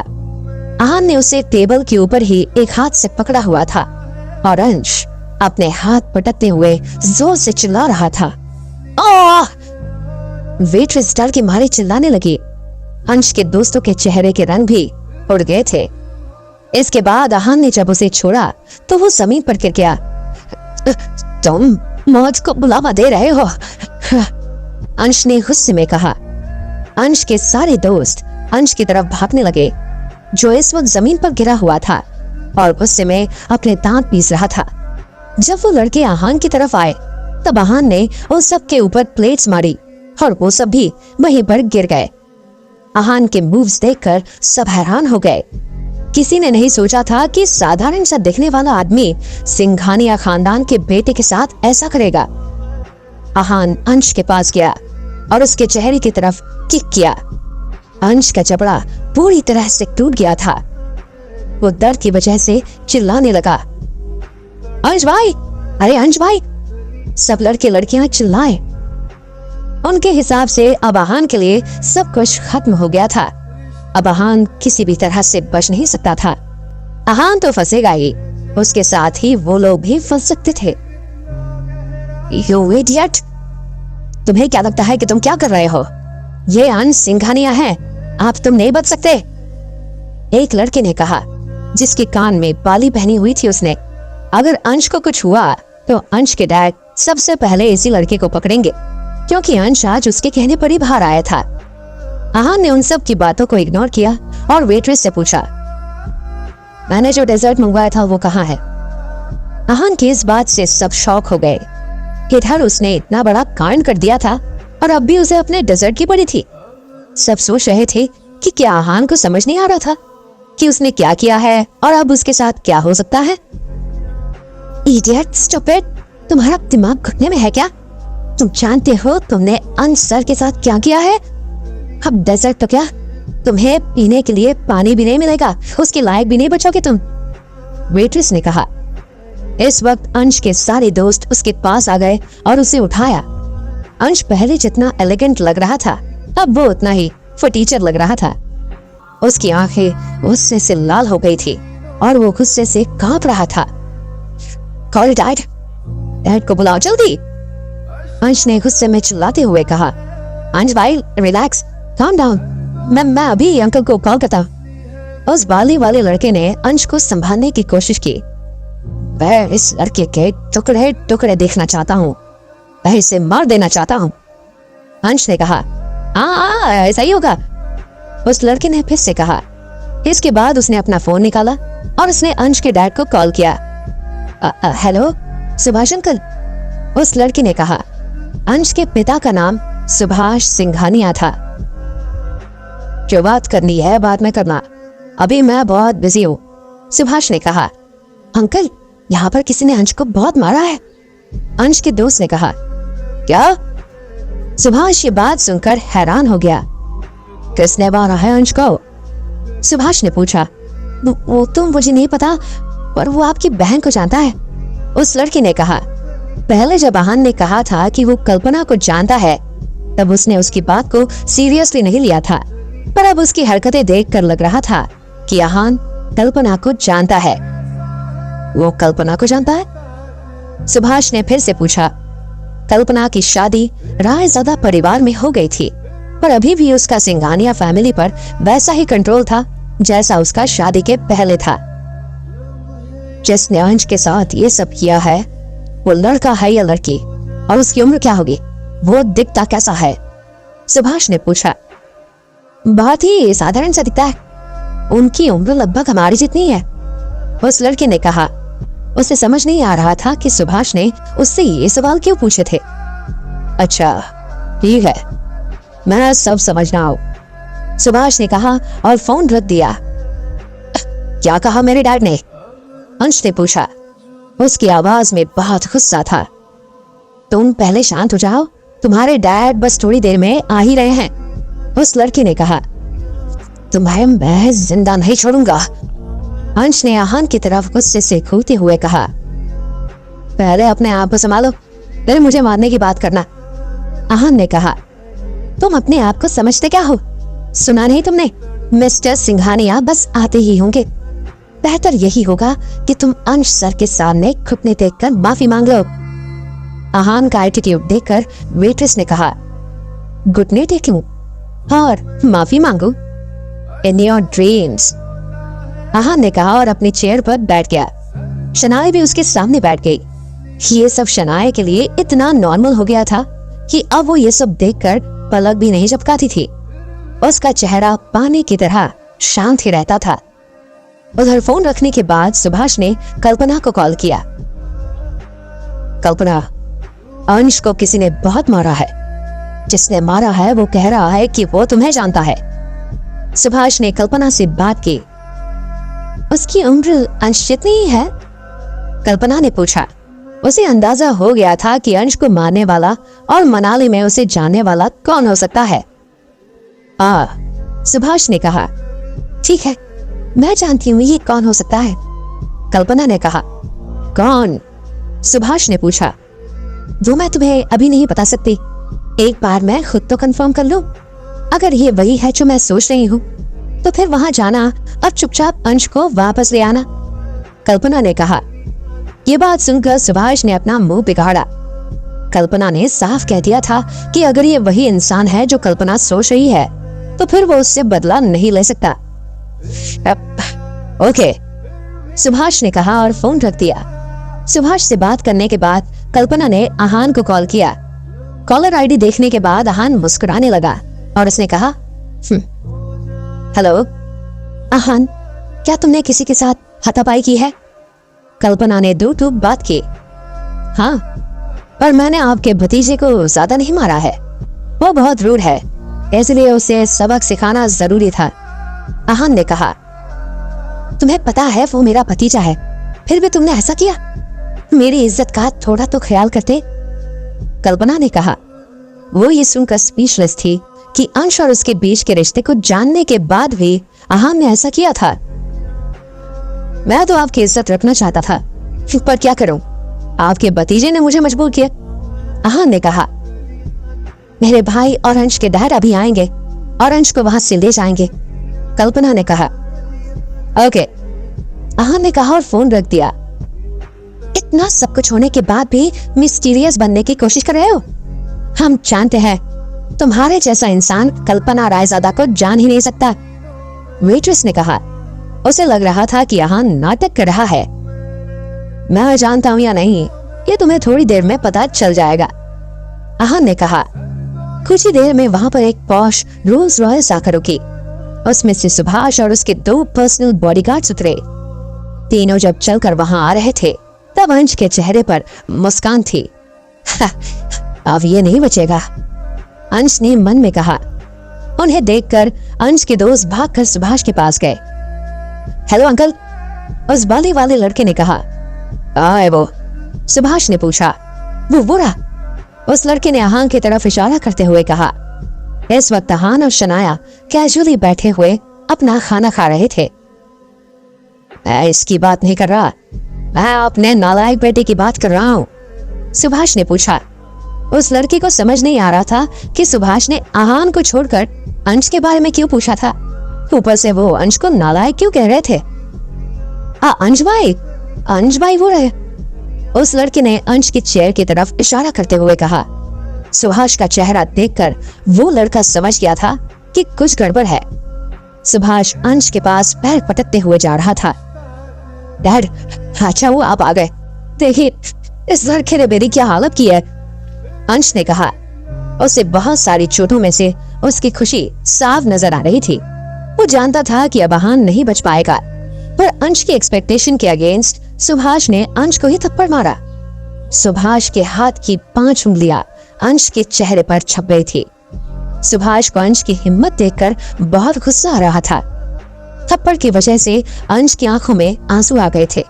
आहान ने उसे टेबल के ऊपर ही एक हाथ से पकड़ा हुआ था और अंश अपने हाथ पटकते हुए जोर से चिल्ला रहा था। वेट्रेस डर के मारे चिल्लाने लगी। अंश के दोस्तों के चेहरे के रंग भी उड़ गए थे। इसके बाद आहान ने जब उसे छोड़ा तो वो जमीन पर गिर गया। तुम मौत को बुलावा दे रहे हो, अंश ने गुस्से में कहा। अंश के सारे दोस्त अंश की तरफ भागने लगे, जो इस वक्त जमीन पर गिरा हुआ था। और गुस्से में अपने दांत पीस रहा था। जब वो लड़के आहान की तरफ आए तब आहान ने उस सब के ऊपर प्लेट्स मारी और वो सब भी वहीं पर गिर गए। आहान के मूव्स देखकर सब हैरान हो गए। किसी ने नहीं सोचा था कि साधारण सा दिखने वाला आदमी सिंघानिया खानदान के बेटे के साथ ऐसा करेगा। आहान अंश के पास गया और उसके चेहरे की तरफ किक किया। अंश का जबड़ा पूरी तरह से टूट गया था। वो दर्द की वजह से चिल्लाने लगा, अंश भाई, अरे अंश भाई। सब लड़के लड़कियां चिल्लाए। उनके हिसाब से अब आहान के लिए सब कुछ खत्म हो गया था। अब आहान किसी भी तरह से बच नहीं सकता था। आहान तो फंसेगा ही, उसके साथ ही वो लोग भी फंस सकते थे। यू इडियट, तुम्हें क्या लगता है कि तुम क्या कर रहे हो? ये अंश सिंघानिया है, आप तुम नहीं बच सकते। एक लड़के ने कहा, जिसके कान में बाली पहनी हुई थी। उसने, अगर अंश को कुछ हुआ तो अंश के डैड सबसे पहले इसी लड़के को पकड़ेंगे, क्योंकि अंश आज उसके कहने पर ही बाहर आया था। आहान ने उन सब की बातों को इग्नोर किया और वेट्रेस से पूछा, मैंने जो डेजर्ट मंगवाया था वो कहाँ है? आहान की इस बात से सब शॉक हो गए। इधर उसने इतना बड़ा कांड कर दिया था और अब भी उसे अपने डेजर्ट की पड़ी थी। सब सोच रहे थे कि क्या आहान को समझ नहीं आ रहा था कि उसने क्या किया है और अब उसके साथ क्या हो सकता है। इडियट, स्टूपिड, तुम्हारा दिमाग घुटने में है क्या? तुम जानते हो तुमने अंश सर के साथ क्या किया है? अब डेजर्ट तो क्या, तुम्हें पीने के लिए पानी भी नहीं मिलेगा, उसके लायक भी नहीं बचोगे तुम। वेट्रेस ने कहा। इस वक्त अंश के सारे दोस्त उसके पास आ गए और उसे उठाया। अंश पहले जितना एलिगेंट लग रहा था अब वो उतना ही फटीचर लग रहा था। उसकी आंखें गुस्से से लाल हो गई थी और वो गुस्से से कांप रहा था। कॉल डैड, डैड को बुलाओ जल्दी, अंश ने गुस्से में चिल्लाते हुए कहा। अंश भाई रिलैक्स, काम डाउन, मैं अभी अंकल को कॉल करता हूं। उस बाली वाले लड़के ने अंश को संभालने की कोशिश की। मैं इस लड़के के टुकड़े टुकड़े देखना चाहता हूँ, मैं इसे मार देना चाहता हूँ, अंश ने कहा। हाँ ऐसा ही होगा, उस लड़के ने फिर से कहा। इसके बाद उसने अपना फोन निकाला और उसने अंश के डैड को कॉल किया। हेलो सुभाष अंकल, उस लड़के ने कहा। अंश के पिता का नाम सुभाष सिंघानिया था। जो बात करनी है बाद में करना, अभी मैं बहुत बिजी हूँ, सुभाष ने कहा। अंकल, यहाँ पर किसी ने अंश को बहुत मारा है, अंश के दोस्त ने कहा। क्या? सुभाष ये बात सुनकर हैरान हो गया। किसने मारा है अंश को? सुभाष ने पूछा। वो तो मुझे नहीं पता, पर वो आपकी बहन को जानता है, उस लड़के ने कहा। पहले जब आहान ने कहा था कि वो कल्पना को जानता है तब उसने उसकी बात को सीरियसली नहीं लिया था, पर अब उसकी हरकतें देखकर लग रहा था कि आहान कल्पना को जानता है। वो कल्पना को जानता है? सुभाष ने फिर से पूछा। कल्पना की शादी रायज़ादा परिवार में हो गई थी, पर अभी भी उसका सिंघानिया फैमिली पर वैसा ही कंट्रोल था जैसा उसका शादी के पहले था। जिसने अंश के साथ ये सब किया है वो लड़का है या लड़की, और उसकी उम्र क्या होगी, वो दिखता कैसा है, सुभाष ने पूछा। बहुत ही साधारण सा दिखता है, उनकी उम्र लगभग हमारी जितनी है, उस लड़के ने कहा। उसे समझ नहीं आ रहा था कि सुभाष ने उससे ये सवाल क्यों पूछे थे। अच्छा ठीक है, मैं सब समझ रहा हूं, सुभाष ने कहा और फोन रख दिया। क्या कहा मेरे डैड ने? अंश ने पूछा। उसकी आवाज में बहुत गुस्सा था। तुम पहले शांत हो जाओ, तुम्हारे डैड बस थोड़ी देर में आ ही रहे हैं, उस लड़के ने कहा। तुम्हें मैं जिंदा नहीं छोड़ूंगा, अंश ने आहान की तरफ गुस्से से घूरते हुए कहा। पहले अपने आप को संभालो, फिर मुझे मारने की बात करना, आहान ने कहा। तुम अपने आप को समझते क्या हो? सुना नहीं तुमने? मिस्टर सिंघानिया बस आते ही होंगे। बेहतर यही होगा कि तुम अंश सर के सामने घुटने टेककर माफी मांग लो। आहान का एटीट्यूड देखकर वेट्रेस ने कहा। घुटने टेकूं और माफी मांगू? इन योर ड्रीम्स, आहान ने कहा और अपनी चेयर पर बैठ गया। शनाए भी उसके सामने बैठ गई। ये सब शनाए के लिए इतना नॉर्मल हो गया था कि अब वो ये सब देखकर पलक भी नहीं झपकाती थी। उसका चेहरा पानी की तरह शांत ही रहता था। उधर फोन रखने के बाद सुभाष ने कल्पना को कॉल किया। कल्पना, अंश को किसी ने बहुत मारा है। जिसने मारा है वो कह रहा है कि वो तुम्हें जानता है। सुभाष ने कल्पना से बात की। उसकी उम्र अंश जितनी ही है? कल्पना ने पूछा। उसे अंदाजा हो गया था कि अंश को मारने वाला और मनाली में उसे जानने वाला कौन हो सकता है। सुभाष ने कहा, ठीक है, मैं जानती हूँ ये कौन हो सकता है। कल्पना ने कहा, कौन? सुभाष ने पूछा। वो मैं तुम्हें अभी नहीं बता सकती। एक बार मैं खुद तो कंफर्म कर लूं। अगर ये वही है जो मैं सोच रही हूँ तो फिर वहां जाना और चुपचाप अंश को वापस ले आना। कल्पना ने कहा। ये बात सुनकर सुभाष ने अपना मुंह बिगाड़ा। कल्पना ने साफ कह दिया था कि अगर ये वही इंसान है जो कल्पना सोच रही है तो फिर वो उससे बदला नहीं ले सकता। ओके, सुभाष ने कहा और फोन रख दिया। सुभाष से बात करने के बाद कल्पना ने आहान को कॉल किया। कॉलर आईडी देखने के बाद आहान मुस्कुराने लगा और उसने कहा, हेलो आहान, क्या तुमने किसी के साथ हाथापाई की है? कल्पना ने दो टूक बात की। हाँ, पर मैंने आपके भतीजे को ज्यादा नहीं मारा है। वो बहुत रूड है, इसलिए उसे सबक सिखाना जरूरी था। आहान ने कहा। तुम्हें पता है वो मेरा भतीजा है, फिर भी तुमने ऐसा किया? मेरी इज्जत का थोड़ा तो ख्याल करते। कल्पना ने कहा। वो ये सुनकर स्पीचलेस थी कि अंश और उसके बीच के रिश्ते को जानने के बाद भी आहान ने ऐसा किया था। मैं तो आपकी इज्जत रखना चाहता था, पर क्या करूं, आपके भतीजे ने मुझे मजबूर किया। आहान ने कहा। मेरे भाई और अंश के डैड अभी आएंगे और अंश को वहां से ले जाएंगे। कल्पना ने कहा। ओके, आहान ने कहा और फोन रख दिया। इतना सब कुछ होने के बाद भी मिस्टीरियस बनने की कोशिश कर रहे हो? हम जानते हैं तुम्हारे जैसा इंसान कल्पना रायजादा को जान ही नहीं सकता। वेट्रेस ने कहा। उसे लग रहा था कि आहान नाटक कर रहा है। मैं जानता हूं या नहीं, ये तुम्हें थोड़ी देर में पता चल जाएगा। आहान ने कहा। कुछ ही देर में वहां पर एक पॉश रोल्स रॉयस आकर रुकी। उसमें से सुभाष और उसके 2 पर्सनल बॉडीगार्ड्स उतरे। तीनों जब चलकर वहां आ रहे थे तब अंश के चेहरे पर मुस्कान थी। अब ये नहीं बचेगा, अंश ने मन में कहा। उन्हें देखकर अंश के दोस्त भागकर सुभाष के पास गए। हेलो अंकल, उस बाली वाले लड़के ने कहा। आए वो? सुभाष ने पूछा। वो रहा, उस लड़के ने आहान की तरफ इशारा करते हुए कहा। इस वक्त आहान और शनाया कैजुअली बैठे हुए अपना खाना खा रहे थे। मैं इसकी बात नहीं कर रहा, मैं अपने नालायक बेटे की बात कर रहा हूँ, सुभाष ने पूछा। उस लड़के को समझ नहीं आ रहा था कि सुभाष ने आहान को छोड़कर अंश के बारे में क्यों पूछा था। ऊपर से वो अंश को नालायक क्यों कह रहे थे। अंश भाई वो रहे। उस लड़के ने अंश की चेयर की तरफ इशारा करते हुए कहा। सुभाष का चेहरा देखकर वो लड़का समझ गया था कि कुछ गड़बड़ है। सुभाष अंश के पास पैर पटकते हुए जा रहा था। डैड, अच्छा वो आप आ गए। देखिए इस लड़के ने मेरी क्या हालत की है, अंश ने कहा। उसे बहुत सारी चोटों में से उसकी खुशी साफ नजर आ रही थी। वो जानता था कि अब आहान नहीं बच पाएगा, पर अंश की एक्सपेक्टेशन के अगेंस्ट सुभाष ने अंश को ही थप्पड़ मारा। सुभाष के हाथ की 5 उंगलियां अंश के चेहरे पर छप गई थी। सुभाष को अंश की हिम्मत देखकर बहुत गुस्सा आ रहा था। थप्पड़ की वजह से अंश की आंखों में आंसू आ गए थे।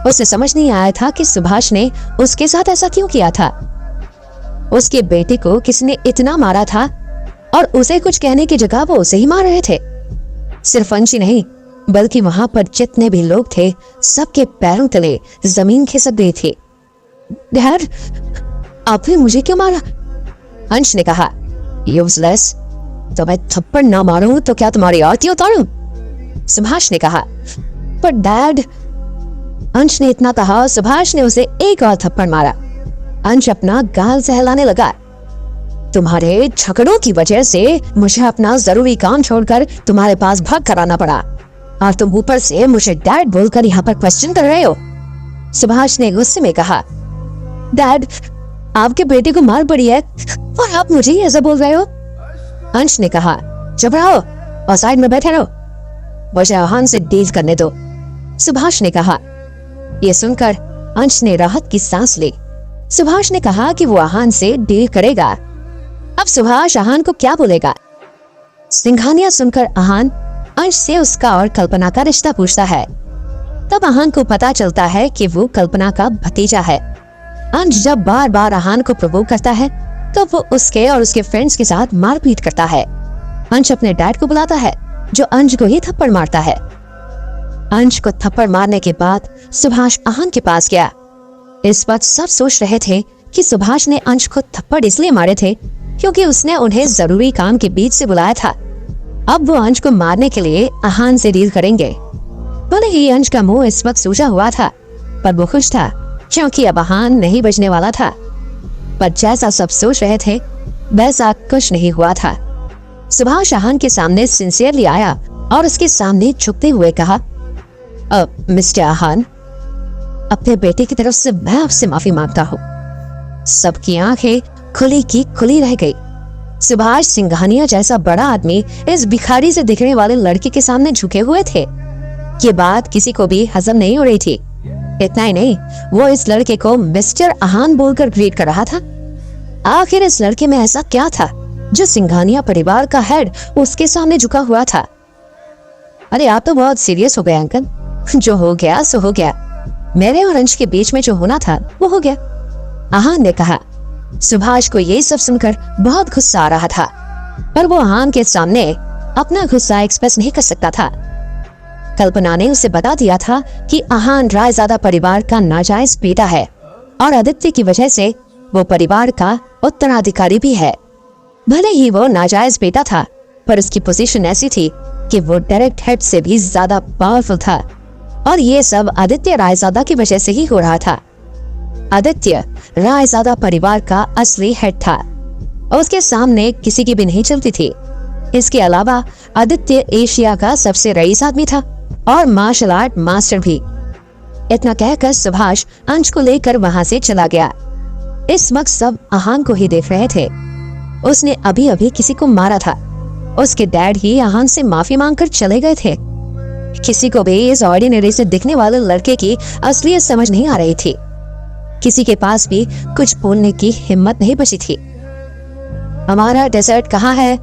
उसे समझ नहीं आया था कि सुभाष ने उसके साथ ऐसा क्यों किया था। उसके बेटे को किसने इतना मारा था और उसे कुछ कहने की जगह वो उसे ही मार रहे थे। सिर्फ अंश ही नहीं बल्कि वहां पर जितने भी लोग थे सबके पैरों तले जमीन खिसक गई थी। डैड, आपने मुझे क्यों मारा? अंश ने कहा। यूजलेस, तो मैं थप्पड़ ना मारूं तो क्या तुम्हारी आरती उतारूं? सुभाष ने कहा। पर डैड, अंश ने इतना कहा, सुभाष ने उसे एक और थप्पड़ मारा। अंश अपना गाल सहलाने लगा। तुम्हारे झगड़ों की वजह से मुझे अपना जरूरी काम छोड़कर तुम्हारे पास भाग कर आना पड़ा और तुम ऊपर से मुझे डैड बोलकर यहाँ पर क्वेश्चन कर रहे हो, सुभाष ने गुस्से में कहा। डैड, आपके बेटे को मार पड़ी है और आप मुझे ही ऐसा बोल रहे हो, अंश ने कहा। चुप रहो और साइड में बैठे रहो, मुझे आहान से डील करने दो। सुभाष ने कहा। यह सुनकर अंश ने राहत की सांस ली। सुभाष ने कहा कि वो आहान से डील करेगा। अब सुभाष आहान को क्या बोलेगा? सिंघानिया सुनकर आहान अंश से उसका और कल्पना का रिश्ता पूछता है। तब आहान को पता चलता है कि वो कल्पना का भतीजा है। अंश जब बार बार आहान को प्रोवोक करता है तो वो उसके और उसके फ्रेंड्स के साथ मारपीट करता है। अंश अपने डैड को बुलाता है जो अंश को ही थप्पड़ मारता है। अंश को थप्पड़ मारने के बाद सुभाष आहान के पास गया। इस वक्त सब सोच रहे थे कि सुभाष ने अंश को थप्पड़ इसलिए मारे थे क्योंकि उसने उन्हें जरूरी काम के बीच से बुलाया था। अब वो अंश को मारने के लिए आहान से डील करेंगे। भले ही अंश का मुंह इस वक्त सूजा हुआ था पर वो खुश था क्योंकि अब आहान नहीं बचने वाला था। पर जैसा सब सोच रहे थे वैसा कुछ नहीं हुआ था। सुभाष आहान के सामने सिंसियरली आया और उसके सामने झुकते हुए कहा, मिस्टर आहान, अपने बेटे की तरफ से मैं आपसे माफी मांगता हूँ। सबकी आंखें खुली की खुली रह गई। सुभाष सिंघानिया जैसा बड़ा आदमी इस भिखारी से दिखने वाले लड़के के सामने झुके हुए थे। ये बात किसी को भी हजम नहीं हो रही थी। इतना ही नहीं, वो इस लड़के को मिस्टर आहान बोलकर ग्रीट कर रहा था। आखिर इस लड़के में ऐसा क्या था जो सिंघानिया परिवार का हेड उसके सामने झुका हुआ था? अरे आप तो बहुत सीरियस हो गए अंकल। जो हो गया सो हो गया। मेरे और अंश के बीच में जो होना था वो हो गया, आहान ने कहा। सुभाष को ये सब सुनकर बहुत गुस्सा आ रहा था पर वो आहान के सामने अपना गुस्सा एक्सप्रेस नहीं कर सकता था। कल्पना ने उसे बता दिया था कि आहान रायजादा परिवार का नाजायज बेटा है और आदित्य की वजह से वो परिवार का उत्तराधिकारी भी है। भले ही वो नाजायज बेटा था पर उसकी पोजीशन ऐसी थी कि वो डायरेक्ट हेड से भी ज्यादा पावरफुल था और ये सब आदित्य रायजादा की वजह से ही हो रहा था। आदित्य रायजादा परिवार का असली हेड था और उसके सामने किसी की भी नहीं चलती थी। इसके अलावा आदित्य एशिया का सबसे रईस आदमी था और मार्शल आर्ट मास्टर भी। इतना कहकर सुभाष अंश को लेकर वहां से चला गया। इस वक्त सब आहान को ही देख रहे थे। उसने अभी अभी किसी को मारा था। उसके डैड ही आहान से माफी मांगकर चले गए थे। किसी को भी इस ऑर्डिनरी से दिखने वाले लड़के की असलियत समझ नहीं आ रही थी। किसी के पास भी कुछ बोलने की हिम्मत नहीं बची थी। हमारा डेजर्ट कहाँ है?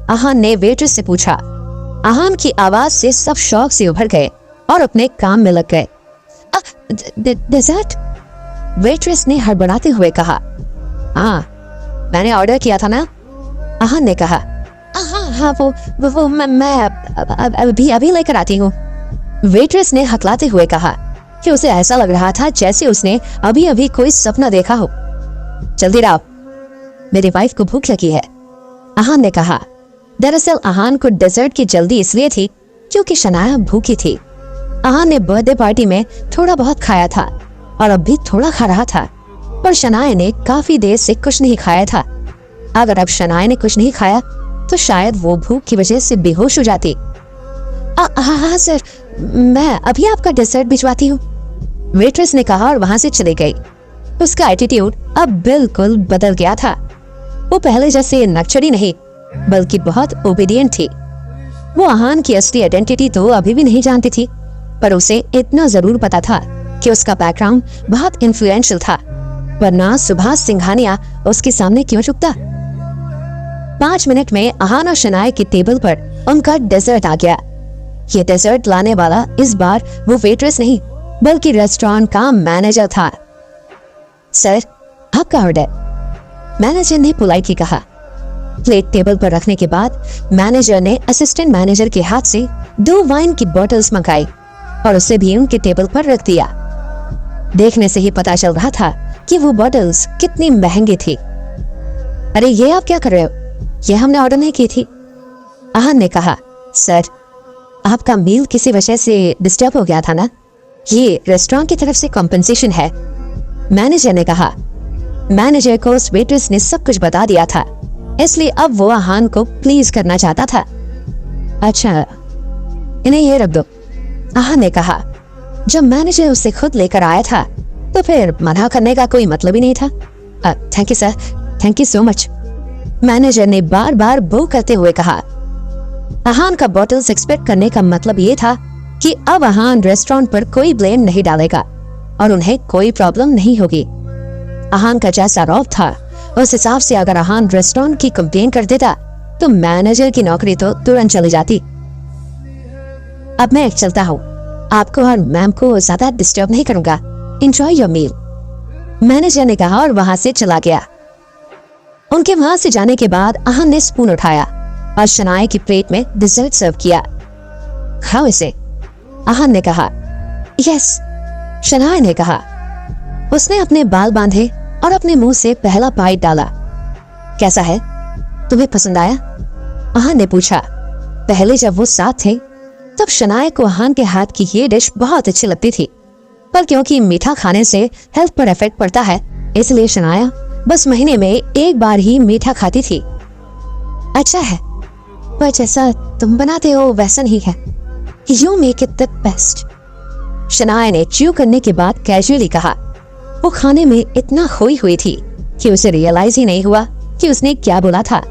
आहान ने वेट्रेस से पूछा। आहान की आवाज से सब शौक से उभर गए और अपने काम में लग गए। डेजर्ट? वेट्रेस ने हड़बड़ाते हुए कहा। हाँ, मैंने ऑर्डर किया था ना, आहान ने कहा। हाँ, वो मैं अभी लेकर आती हूँ, वेट्रेस ने हकलाते हुए कहा कि उसे ऐसा लग रहा था जैसे उसने अभी अभी कोई सपना देखा हो। जल्दी लाओ, मेरी वाइफ को भूख लगी है, आहान ने कहा। दरअसल आहान को डेजर्ट की जल्दी इसलिए थी क्योंकि शनाया भूखी थी। आहान ने बर्थडे पार्टी में थोड़ा बहुत खाया था और अब भी थोड़ा खा रहा था, पर शनाया ने काफी देर से कुछ नहीं खाया था। अगर अब शनाया ने कुछ नहीं खाया तो शायद वो भूख की वजह से बेहोश हो जाती। हाँ सर, मैं अभी आपका डेजर्ट भिजवाती हूँ, वेट्रेस ने कहा और वहां से चली गई। उसका एटीट्यूड अब बिल्कुल बदल गया था। वो पहले जैसे नकचड़ी नहीं बल्कि बहुत ओबीडियंट थी। वो आहान की असली आइडेंटिटी तो अभी भी नहीं जानती थी, पर उसे इतना जरूर पता था कि उसका बैकग्राउंड बहुत इन्फ्लुएंशियल था, वरना सुभाष सिंघानिया उसके सामने क्यों झुकता। 5 मिनट में आहान और शनाया की टेबल पर उनका डेजर्ट आ गया। ये डेजर्ट लाने वाला इस बार वो वेट्रेस नहीं बल्कि रेस्टोरेंट का मैनेजर था। सर, आपका ऑर्डर, मैनेजर ने पोलाइटली कहा। प्लेट टेबल पर रखने के बाद मैनेजर ने असिस्टेंट मैनेजर के हाथ से 2 वाइन की बॉटल्स मंगाई और उसे भी उनके टेबल पर रख दिया। देखने से ही पता चल रहा था कि वो बॉटल्स कितनी महंगी थी। अरे ये आप क्या कर रहे हो? ये हमने ऑर्डर नहीं की थी, आहान ने कहा। सर, आपका मील किसी वजह से डिस्टर्ब हो गया था ना, ये रेस्टोरेंट की तरफ से कॉम्पेंसेशन है, मैनेजर ने कहा। मैनेजर को उस वेट्रेस ने सब कुछ बता दिया था, इसलिए अब वो आहान को प्लीज करना चाहता था। अच्छा, इन्हें ये रख दो, आहान ने कहा। जब मैनेजर उसे खुद लेकर आया था तो फिर मना करने का कोई मतलब ही नहीं था। Thank you sir, thank you so much, manager ने बार बार बो करते हुए कहा। आहान का बॉटल्स एक्सपेक्ट करने का मतलब ये था कि अब अहान रेस्टोरेंट पर कोई ब्लेम नहीं डालेगा और उन्हें कोई प्रॉब्लम नहीं होगी। अहान का जैसा रौब था उस हिसाब से अगर अहान रेस्टोरेंट की कंप्लेन कर देता तो मैनेजर की नौकरी तो तुरंत चली जाती। अब मैं चलता हूँ, आपको और मैम को ज्यादा डिस्टर्ब नहीं करूंगा। एंजॉय योर मील, मैनेजर ने कहा और वहां से चला गया। उनके वहां से जाने के बाद अहान ने स्पून उठाया और शनाया की प्लेट में डिजर्ट सर्व किया। खाओ इसे, अहान ने कहा। यस, शनाया ने कहा। उसने अपने बाल बांधे और अपने मुंह से पहला बाइट डाला। कैसा है, तुम्हें पसंद आया? अहान ने पूछा। पहले जब वो साथ थे तब शनाया को अहान के हाथ की ये डिश बहुत अच्छी लगती थी, पर क्योंकि मीठा खाने से हेल्थ पर इफेक्ट पड़ता है इसलिए शनाया बस महीने में एक बार ही मीठा खाती थी। अच्छा है, पर जैसा तुम बनाते हो वैसा नहीं है। You make it the best। Shanaya ने च्यू करने के बाद कैजुअली कहा। वो खाने में इतना खोई हुई थी कि उसे रियलाइज ही नहीं हुआ कि उसने क्या बोला था।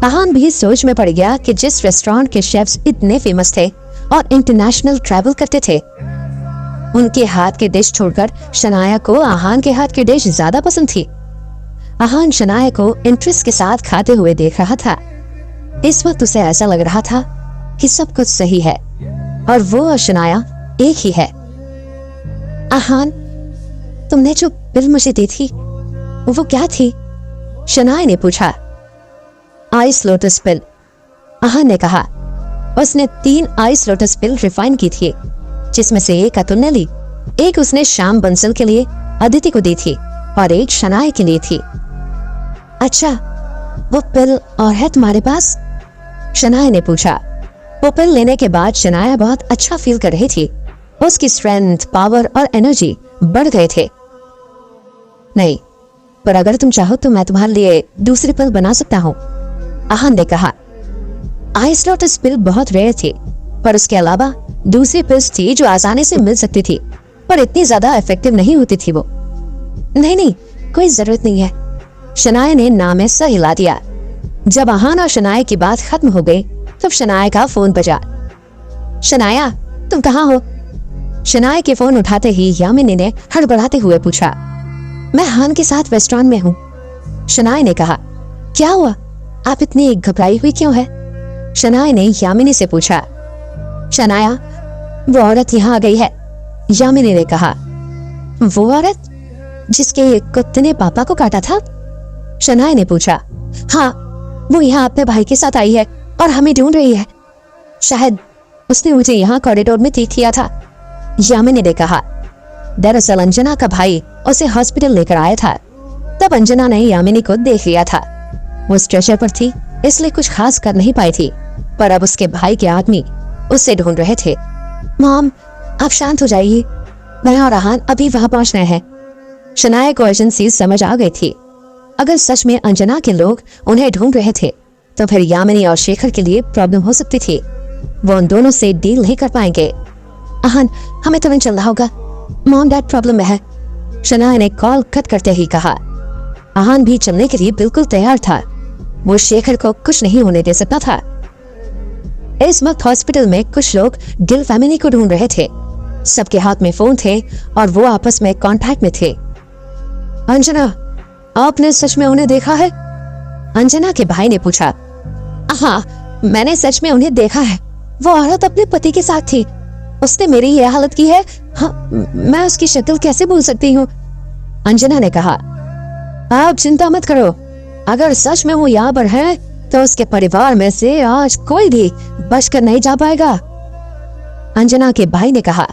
अहान भी सोच में पड़ गया कि जिस रेस्टोरेंट के शेफ्स इतने फेमस थे और इंटरनेशनल ट्रैवल करते थे, उनके हाथ के डिश छोड़कर शनाया को अहान के हाथ की डिश ज्यादा पसंद थी। अहान शनाया को इंटरेस्ट के साथ खाते हुए देख रहा था। इस वक्त उसे ऐसा लग रहा था कि सब कुछ सही है और वो और शनाया एक ही है। अहान, तुमने जो पिल मुझे दी थी वो क्या थी? शनाया ने पूछा। आइस लोटस पिल, अहान ने कहा। उसने 3 आइस लोटस पिल रिफाइन की थी, जिसमें से एक अतुल ने ली, एक उसने श्याम बंसल के लिए अदिति को दी थी और एक शनाया के लिए थी। अच्छा, वो पिल और है तुम्हारे पास? शनाया ने पूछा। वो पिल लेने के बाद शनाया बहुत अच्छा फील कर रही थी। उसकी स्ट्रेंथ, पावर और एनर्जी बढ़ गए थे। नहीं, पर अगर तुम चाहो तो मैं तुम्हारे लिए दूसरी पिल बना सकता हूँ, अहान ने कहा। आइस लोटस पिल बहुत रेयर थी, पर उसके अलावा दूसरी पिल्स थी जो आसानी से मिल सकती थी, पर इतनी ज्यादा इफेक्टिव नहीं होती थी वो। नहीं, कोई जरूरत नहीं है, शनाया ने नाम में सर हिला दिया। जब अहान और शनाया की बात खत्म हो गई तब शनाया का फोन बजा। शनाया, तुम कहाँ हो? शनाया के फोन उठाते ही यामिनी ने हड़बड़ाते हुए पूछा। मैं हान के साथ रेस्टोरेंट में हूँ, शनाया ने कहा। क्या हुआ, आप इतनी घबराई हुई क्यों है? शनाया ने यामिनी से पूछा। शनाया, वो औरत यहाँ आ गई है, यामिनी ने कहा। वो औरत जिसके कुत्ते ने पापा को काटा था? शनाया ने पूछा। हाँ, वो यहाँ अपने भाई के साथ आई है और हमें ढूंढ रही है। शायद उसने मुझे यहाँ कॉरिडोर में देख लिया था, यामिनी ने कहा। दरअसल अंजना का भाई उसे हॉस्पिटल लेकर आया था, तब अंजना ने यामिनी को देख लिया था। वो स्ट्रेचर पर थी इसलिए कुछ खास कर नहीं पाई थी, पर अब उसके भाई के आदमी उसे ढूंढ रहे थे। मॉम, आप शांत हो जाइए, मैं और अहान अभी वहां पहुंच रहे हैं। शनाया को अर्जेंसी समझ आ गई थी। अगर सच में अंजना के लोग उन्हें ढूंढ रहे थे तो फिर यामिनी और शेखर के लिए प्रॉब्लम हो सकती थी। वो उन दोनों से डील नहीं कर पाएंगे। अहान, हमें तुरंत चलना होगा, मॉम डैड प्रॉब्लम में है, शनाया ने कॉल कट करते ही कहा। अहान भी चलने के लिए बिल्कुल तैयार था। वो शेखर को कुछ नहीं होने दे सकता था। इस वक्त हॉस्पिटल में कुछ लोग गिल फैमिली को ढूंढ रहे थे। सबके हाथ में फोन थे और वो आपस में कांटेक्ट में थे। अंजना, आपने सच में उन्हें देखा है? अंजना के भाई ने पूछा। हाँ, मैंने सच में उन्हें देखा है। वो औरत अपने पति के साथ थी, उसने मेरी ये हालत की है। हाँ, मैं उसकी शक्ल कैसे भूल सकती हूँ? अंजना ने कहा। आप चिंता मत करो, अगर सच में वो यहाँ पर है तो उसके परिवार में से आज कोई भी बचकर नहीं जा पाएगा, अंजना के भाई ने कहा।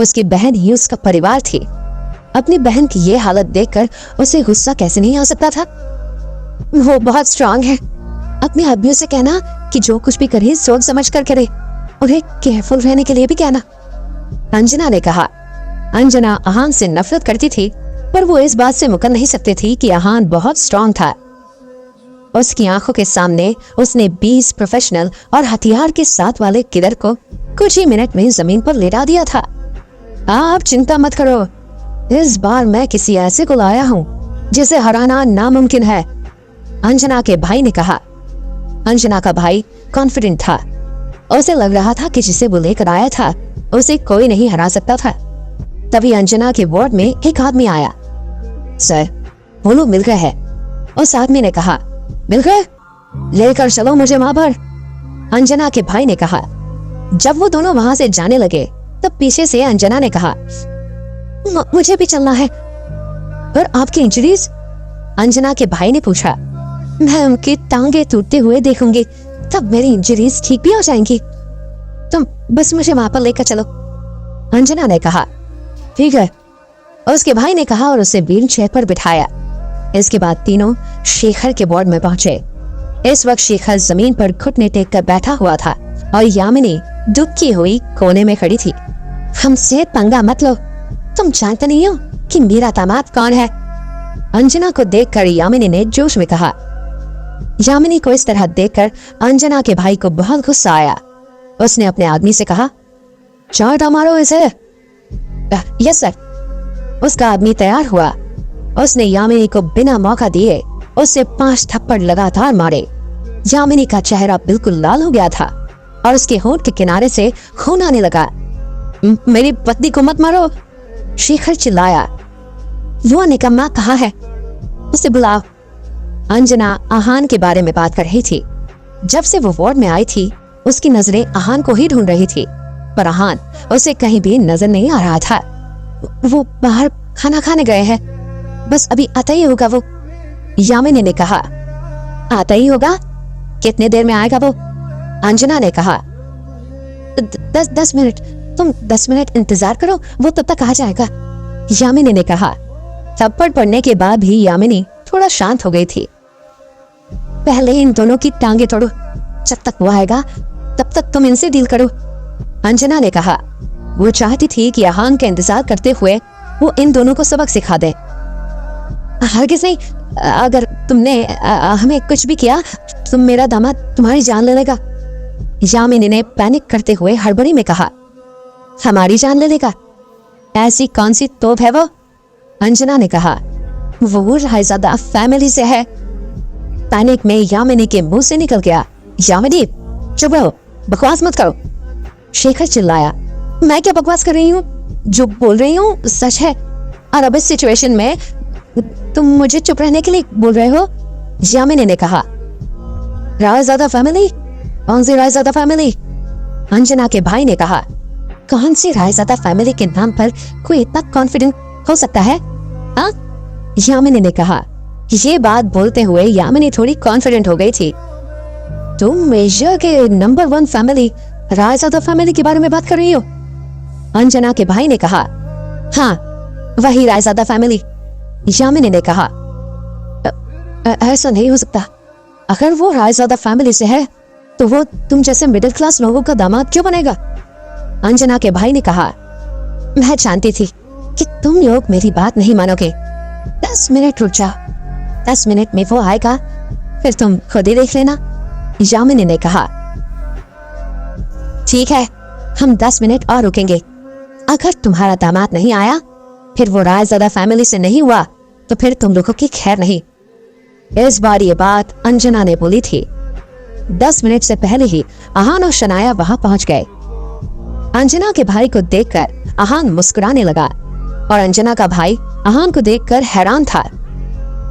उसकी बहन ही उसका परिवार थी। अपनी बहन की ये हालत देखकर उसे गुस्सा कैसे नहीं आ सकता था? वो बहुत स्ट्रांग है। अपने अब्बू से कहना कि जो कुछ भी करे सोच समझ कर करे, उन्हें केयरफुल रहने के लिए भी कहना, अंजना ने कहा। अंजना अहान से नफरत करती थी, पर वो इस बात से मुकर नहीं सकती थी कि अहान बहुत स्ट्रांग था। उसकी आंखों के सामने उसने 20 प्रोफेशनल और हथियार के साथ वाले किलर को कुछ ही मिनट में जमीन पर लेटा दिया था। आप चिंता मत करो, इस बार मैं किसी ऐसे को लाया हूँ जिसे हराना नामुमकिन है, अंजना के भाई ने कहा। अंजना का भाई कॉन्फिडेंट था। उसे लग रहा था कि जिसे वो लेकर आया था उसे कोई नहीं हरा सकता था। तभी अंजना के वार्ड में एक आदमी आया। सर, वो लोग मिल गए हैं। उस आदमी ने कहा। मिल गए? लेकर चलो मुझे वहां पर। अंजना के भाई ने कहा। जब वो दोनों वहां से जाने लगे तब पीछे से अंजना ने कहा, मुझे भी चलना है। और आपकी इंजरीज? अंजना के भाई ने पूछा। मैं उनकी टांगे टूटते हुए देखूंगी, तब मेरी इंजरीज ठीक भी हो जाएंगी। तुम बस मुझे वहां पर लेकर चलो, अंजना ने कहा। ठीक है, उसके भाई ने कहा और उसे व्हील चेयर पर बिठाया। इसके बाद तीनों शेखर के वार्ड में पहुंचे। इस वक्त शेखर जमीन पर घुटने टेक कर बैठा हुआ था और यामिनी दुखी हुई कोने में खड़ी थी। हमसे पंगा मत लो, तुम जानते नहीं हो कि मेरा दामाद कौन है? अंजना को देखकर यामिनी ने जोश में कहा। यामिनी को इस तरह देखकर अंजना के भाई को बहुत गुस्सा आया। उसने अपने आदमी से कहा, चाटा मारो इसे। Yes sir. उसका आदमी तैयार हुआ। उसने यामिनी को बिना मौका दिए उससे 5 थप्पड़ लगातार मारे। यामिनी का चेहरा बिल्कुल लाल हो गया था और उसके होंठ के किनारे से खून आने लगा। मेरी पत्नी को मत मारो, शेखर चिल्लाया। वो निकम्मा कहाँ है? उसे बुलाओ। अंजना आहान के बारे में बात कर रही थी। जब से वो वार्ड में आई थी उसकी नजरें आहान को ही ढूंढ रही थी, पर आहान उसे कहीं भी नजर नहीं आ रहा था। वो बाहर खाना खाने गए हैं, बस अभी आता ही होगा वो, यामिनी ने कहा। आता ही होगा? कितने देर में आएगा वो? अंजना ने कहा। 10 मिनट। तुम 10 मिनट इंतजार करो, वो तब तक आ जाएगा, यामिनी ने कहा। थप्पड़ पड़ने के बाद भी यामिनी थोड़ा शांत हो गई थी। पहले इन दोनों की टांगे तोड़ो, जब तक वो आएगा तब तक तुम इनसे डील करो, अंजना ने कहा। वो चाहती थी कि आहान का इंतजार करते हुए वो इन दोनों को सबक सिखा दे। हरगिज़ नहीं, अगर तुमने हमें कुछ भी किया तो मेरा दामाद तुम्हारी जान ले लेगा, यामिनी ने पैनिक करते हुए हड़बड़ी में कहा। हमारी जान ले लेगा? ऐसी कौन सी तोप है वो? अंजना ने कहा। वो रायज़ादा फैमिली से है। पैनिक में यामिनी के मुंह से निकल गया, यामिनी चुप रहो, बकवास मत करो। शेखर चिल्लाया। मैं क्या बकवास कर रही हूँ? जो बोल रही हूँ सच है, और अब इस सिचुएशन में तुम मुझे चुप रहने के लिए बोल रहे हो, यामिनी ने कहा। रायज़ादा फैमिली? कौन सी रायज़ादा फैमिली? अंजना के भाई ने कहा। कौन सी रायज़ादा फैमिली के नाम पर कोई इतना कॉन्फिडेंट हो सकता है? हाँ, यामिनी ने कहा। ये बात बोलते हुए यामिनी थोड़ी कॉन्फिडेंट हो गई थी। तुम मेजर के नंबर 1 फैमिली रायज़ादा फैमिली के बारे में बात कर रही हो? अंजना के भाई ने कहा। हाँ, वही रायज़ादा फैमिली, यामिनी ने कहा। ऐसा नहीं हो सकता। अगर वो रायज़ादा फैमिली से है तो वो तुम जैसे मिडिल क्लास लोगों का दामाद क्यों बनेगा? अंजना के भाई ने कहा। मैं जानती थी कि तुम लोग मेरी बात नहीं मानोगे। 10 मिनट रुक जाओ, 10 मिनट में वो आएगा, फिर तुम खुद ही देख लेना, यामिनी ने कहा। ठीक है, हम 10 मिनट और रुकेंगे। अगर तुम्हारा दामाद नहीं आया, फिर वो रायज़ादा फैमिली से नहीं हुआ, तो फिर तुम लोगों की खैर नहीं। इस बार ये बात अंजना ने बोली थी। 10 मिनट से पहले ही आहान और शनाया वहां पहुंच गए। अंजना के भाई को देखकर आहान मुस्कुराने लगा और अंजना का भाई आहान को देखकर हैरान था।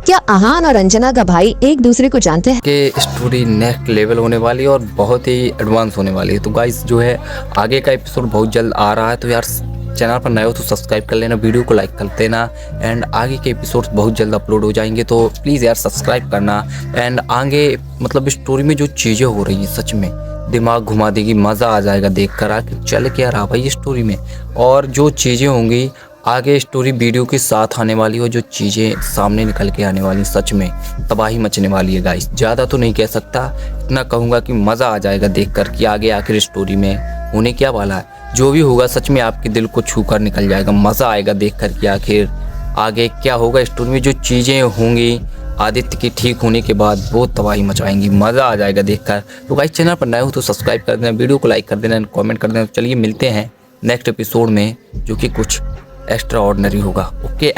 क्या आहान और अंजना का भाई एक दूसरे को जानते हैं? कि स्टोरी नेक्स्ट लेवल होने वाली है और बहुत ही एडवांस होने वाली है। तो गाइस जो है आगे का एपिसोड बहुत जल्द आ रहा है, तो यार चैनल पर नए हो तो सब्सक्राइब कर लेना, वीडियो को लाइक कर देना, एंड आगे के एपिसोड्स बहुत जल्द अपलोड हो जाएंगे, तो प्लीज़ यार सब्सक्राइब करना। एंड आगे मतलब स्टोरी में जो चीज़ें हो रही हैं सच में दिमाग घुमा देगी, मज़ा आ जाएगा देख कर आके चल क्या रहा भाई स्टोरी में, और जो चीज़ें होंगी आगे स्टोरी वीडियो के साथ आने वाली हो, जो चीज़ें सामने निकल के आने वाली सच में तबाही मचने वाली है गाइस। ज़्यादा तो नहीं कह सकता, इतना कहूँगा कि मज़ा आ जाएगा देखकर कि आगे आखिर स्टोरी में होने क्या वाला है। जो भी होगा सच में आपके दिल को छू कर निकल जाएगा, मज़ा आएगा देखकर कि आखिर आगे क्या होगा स्टोरी में। जो चीज़ें होंगी आदित्य के ठीक होने के बाद बहुत तबाही मचाएंगी, मज़ा आ जाएगा देखकर। तो गाइस चैनल पर नए हो तो सब्सक्राइब कर देना, वीडियो को लाइक कर देना, कमेंट कर देना। चलिए मिलते हैं नेक्स्ट एपिसोड में जो कि कुछ एक्स्ट्रा ऑर्डिनरी होगा। ओके।